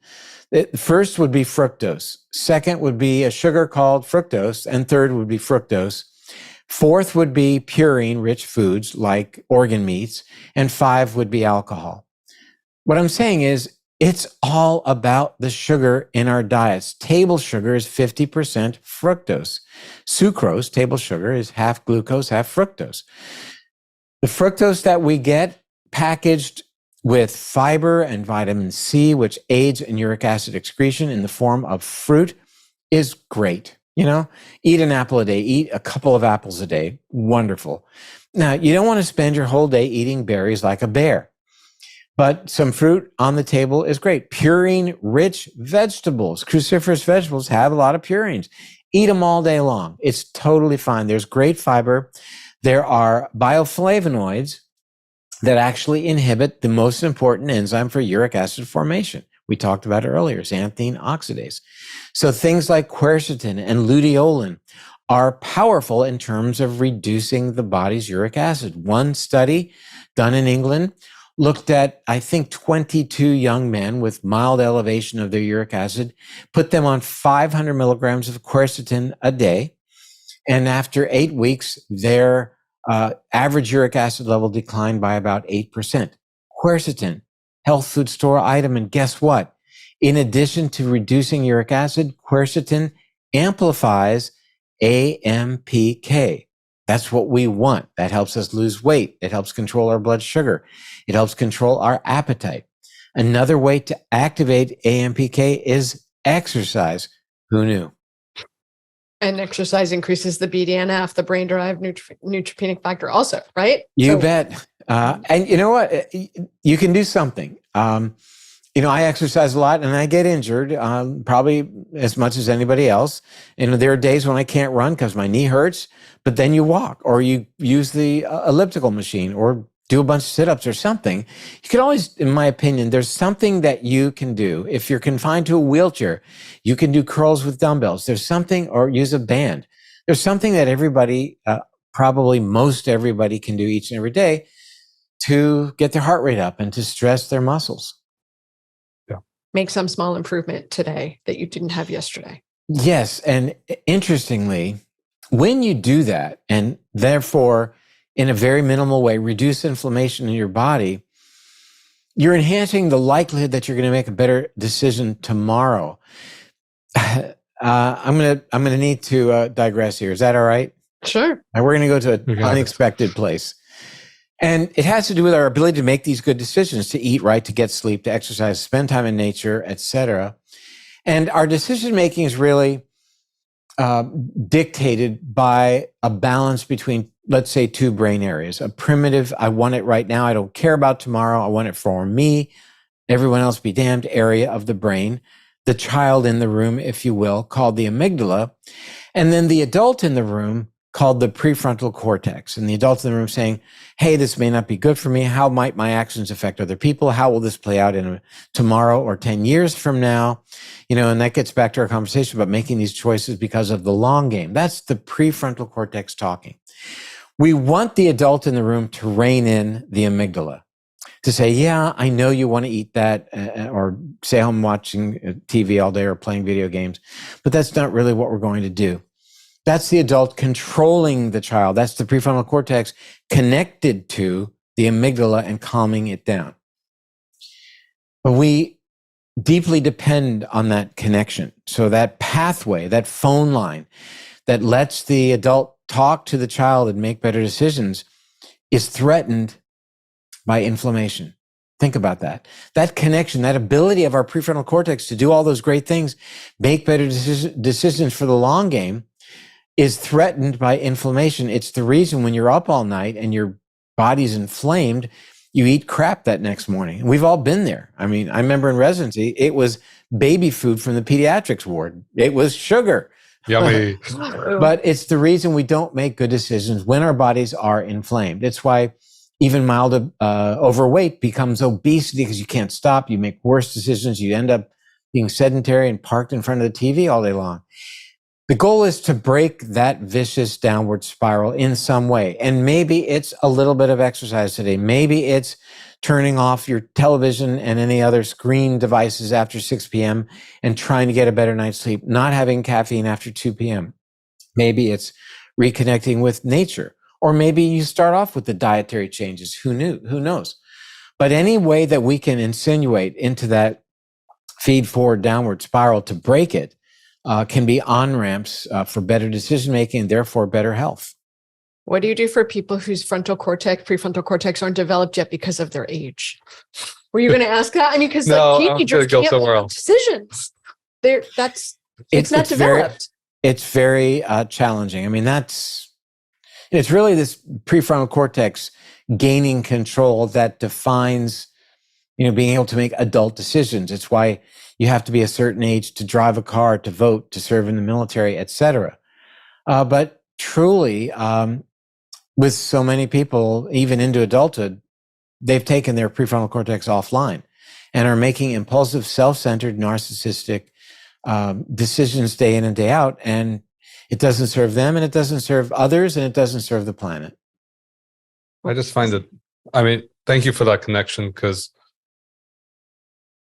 first would be fructose. Second would be a sugar called fructose. And third would be fructose. Fourth would be purine-rich foods like organ meats. And 5 would be alcohol. What I'm saying is, it's all about the sugar in our diets. Table sugar is 50% fructose. Sucrose, table sugar, is half glucose, half fructose. The fructose that we get packaged with fiber and vitamin C, which aids in uric acid excretion in the form of fruit, is great. Eat an apple a day, eat a couple of apples a day. Wonderful. Now, you don't want to spend your whole day eating berries like a bear, but some fruit on the table is great. Purine-rich vegetables, cruciferous vegetables, have a lot of purines. Eat them all day long. It's totally fine. There's great fiber. There are bioflavonoids that actually inhibit the most important enzyme for uric acid formation. We talked about it earlier, xanthine oxidase. So things like quercetin and luteolin are powerful in terms of reducing the body's uric acid. One study done in England looked at, I think, 22 young men with mild elevation of their uric acid, put them on 500 milligrams of quercetin a day. And after 8 weeks, their average uric acid level declined by about 8%. Quercetin, health food store item. And guess what? In addition to reducing uric acid, quercetin amplifies AMPK. That's what we want. That helps us lose weight. It helps control our blood sugar. It helps control our appetite. Another way to activate AMPK is exercise. Who knew? And exercise increases the BDNF, the brain-derived neutropenic factor also, right? You bet. And you know what? You can do something. I exercise a lot and I get injured, probably as much as anybody else. And there are days when I can't run because my knee hurts, but then you walk or you use the elliptical machine or do a bunch of sit-ups or something. You can always, in my opinion, there's something that you can do. If you're confined to a wheelchair, you can do curls with dumbbells. There's something, or use a band. There's something that everybody, probably most everybody can do each and every day to get their heart rate up and to stress their muscles. Make some small improvement today that you didn't have yesterday. Yes. And interestingly, when you do that, and therefore, in a very minimal way, reduce inflammation in your body, you're enhancing the likelihood that you're going to make a better decision tomorrow. I'm going to need to digress here. Is that all right? Sure. And we're going to go to an unexpected place. And it has to do with our ability to make these good decisions, to eat right, to get sleep, to exercise, spend time in nature, etc. And our decision-making is really dictated by a balance between, let's say, two brain areas. A primitive, I want it right now, I don't care about tomorrow, I want it for me, everyone else be damned area of the brain. The child in the room, if you will, called the amygdala. And then the adult in the room called the prefrontal cortex. And the adult in the room saying, hey, this may not be good for me. How might my actions affect other people? How will this play out in tomorrow or 10 years from now? And that gets back to our conversation about making these choices because of the long game. That's the prefrontal cortex talking. We want the adult in the room to rein in the amygdala, to say, yeah, I know you want to eat that, or stay home watching TV all day or playing video games, but that's not really what we're going to do. That's the adult controlling the child. That's the prefrontal cortex connected to the amygdala and calming it down. But we deeply depend on that connection. So that pathway, that phone line that lets the adult talk to the child and make better decisions is threatened by inflammation. Think about that. That connection, that ability of our prefrontal cortex to do all those great things, make better decisions for the long game, is threatened by inflammation. It's the reason when you're up all night and your body's inflamed, you eat crap that next morning. We've all been there. I mean, I remember in residency, it was baby food from the pediatrics ward. It was sugar. Yummy. But it's the reason we don't make good decisions when our bodies are inflamed. It's why even mild overweight becomes obesity, because you can't stop. You make worse decisions. You end up being sedentary and parked in front of the TV all day long. The goal is to break that vicious downward spiral in some way. And maybe it's a little bit of exercise today. Maybe it's turning off your television and any other screen devices after 6 p.m. and trying to get a better night's sleep, not having caffeine after 2 p.m. Maybe it's reconnecting with nature. Or maybe you start off with the dietary changes. Who knows? But any way that we can insinuate into that feed forward downward spiral to break it can be on-ramps for better decision-making and therefore better health. What do you do for people whose prefrontal cortex aren't developed yet because of their age? Were you going to ask that? I mean, because teenagers can't make decisions. It's not developed. It's very challenging. I mean, it's really this prefrontal cortex gaining control that defines, being able to make adult decisions. It's why you have to be a certain age to drive a car, to vote, to serve in the military, etc. But truly, with so many people, even into adulthood, they've taken their prefrontal cortex offline and are making impulsive, self-centered, narcissistic decisions day in and day out. And it doesn't serve them, and it doesn't serve others, and it doesn't serve the planet. I just find it, thank you for that connection, because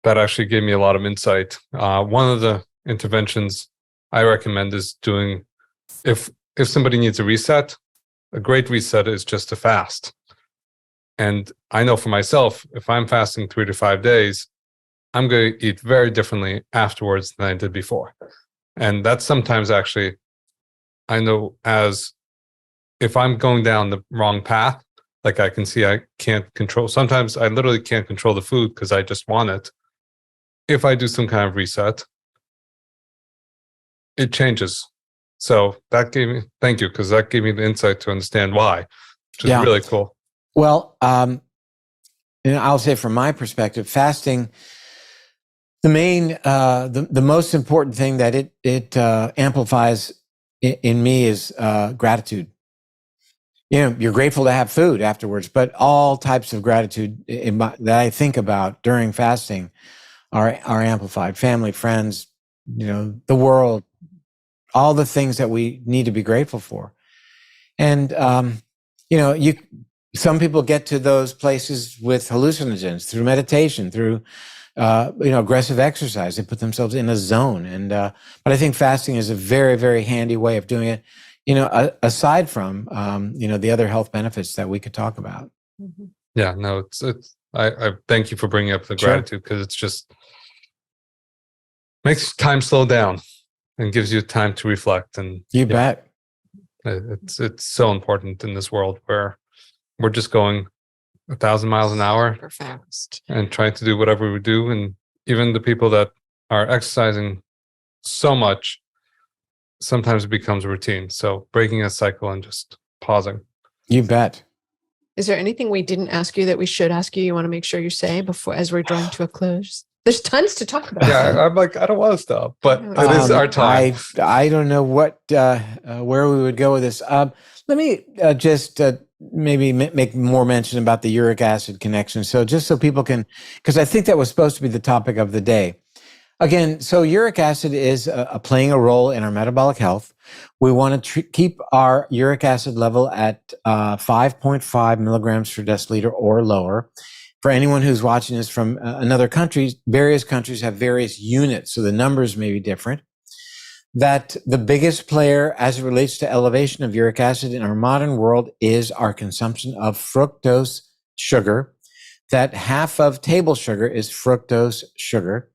that actually gave me a lot of insight. One of the interventions I recommend is doing, if somebody needs a reset, a great reset is just to fast. And I know for myself, if I'm fasting 3 to 5 days, I'm going to eat very differently afterwards than I did before. And that's sometimes actually, I know, as if I'm going down the wrong path, like I can see I can't control. Sometimes I literally can't control the food because I just want it. If I do some kind of reset, it changes. So that gave me, thank you, because that gave me the insight to understand why, which is really cool. Well, I'll say from my perspective, fasting, the main, the most important thing that it amplifies in me is gratitude. You're grateful to have food afterwards, but all types of gratitude that I think about during fasting are amplified. Family, friends, the world, all the things that we need to be grateful for. And, some people get to those places with hallucinogens through meditation, through, aggressive exercise. They put themselves in a zone. And, but I think fasting is a very, very handy way of doing it, aside from, the other health benefits that we could talk about. Mm-hmm. Yeah, no, I thank you for bringing up the gratitude, because it's just makes time slow down and gives you time to reflect. And you bet it's so important in this world where we're just going 1,000 miles an hour super fast and trying to do whatever we do. And even the people that are exercising so much, sometimes it becomes a routine. So breaking a cycle and just pausing. You bet. Is there anything we didn't ask you that we should ask you? You want to make sure you say before, as we're drawing to a close? There's tons to talk about. Yeah, I'm like, I don't want to stop, but it is our time. I don't know where we would go with this. Let me just maybe make more mention about the uric acid connection. So just so people can, because I think that was supposed to be the topic of the day. Again, so uric acid is playing a role in our metabolic health. We want to keep our uric acid level at 5.5 milligrams per deciliter or lower. For anyone who's watching this from another country, various countries have various units, so the numbers may be different. That the biggest player as it relates to elevation of uric acid in our modern world is our consumption of fructose sugar. That half of table sugar is fructose sugar.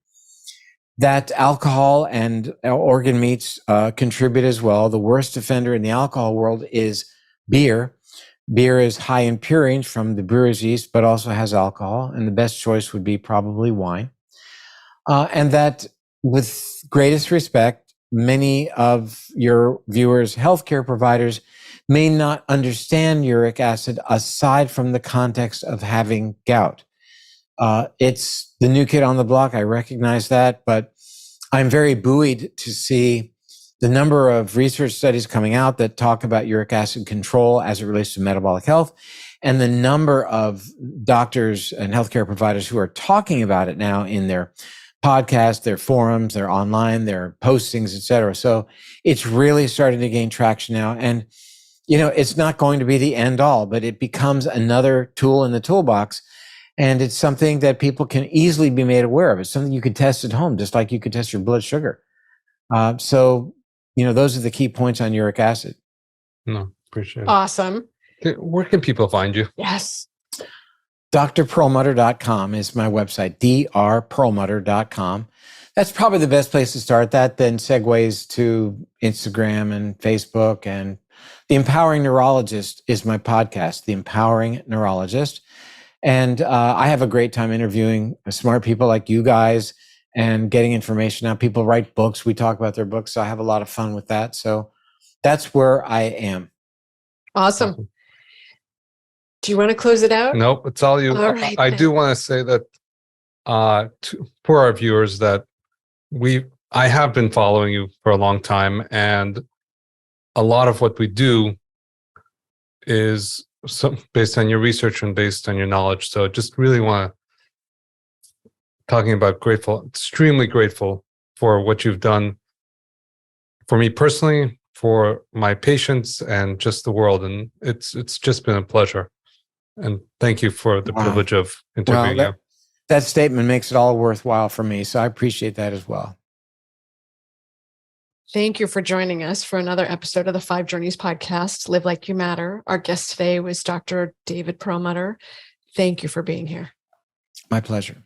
That alcohol and organ meats contribute as well. The worst offender in the alcohol world is beer. Beer is high in purines from the brewer's yeast, but also has alcohol. And the best choice would be probably wine. And that, with greatest respect, many of your viewers, healthcare providers, may not understand uric acid aside from the context of having gout. It's the new kid on the block. I recognize that, but I'm very buoyed to see the number of research studies coming out that talk about uric acid control as it relates to metabolic health, and the number of doctors and healthcare providers who are talking about it now in their podcasts, their forums, their online, their postings, et cetera. So it's really starting to gain traction now. And, it's not going to be the end all, but it becomes another tool in the toolbox. And it's something that people can easily be made aware of. It's something you could test at home, just like you could test your blood sugar. So, those are the key points on uric acid. No, appreciate it. Awesome. Where can people find you? Yes. drperlmutter.com is my website, drperlmutter.com. That's probably the best place to start. That then segues to Instagram and Facebook. And The Empowering Neurologist is my podcast, The Empowering Neurologist. And I have a great time interviewing smart people like you guys and getting information out. People write books. We talk about their books. So I have a lot of fun with that. So that's where I am. Awesome. Do you want to close it out? Nope, it's all you. All right, I do want to say that for our viewers that I have been following you for a long time, and a lot of what we do is based on your research and based on your knowledge. So just really want to talking about extremely grateful for what you've done for me personally, for my patients, and just the world. And it's just been a pleasure. And thank you for the privilege of interviewing you. That statement makes it all worthwhile for me. So I appreciate that as well. Thank you for joining us for another episode of the 5 Journeys podcast, Live Like You Matter. Our guest today was Dr. David Perlmutter. Thank you for being here. My pleasure.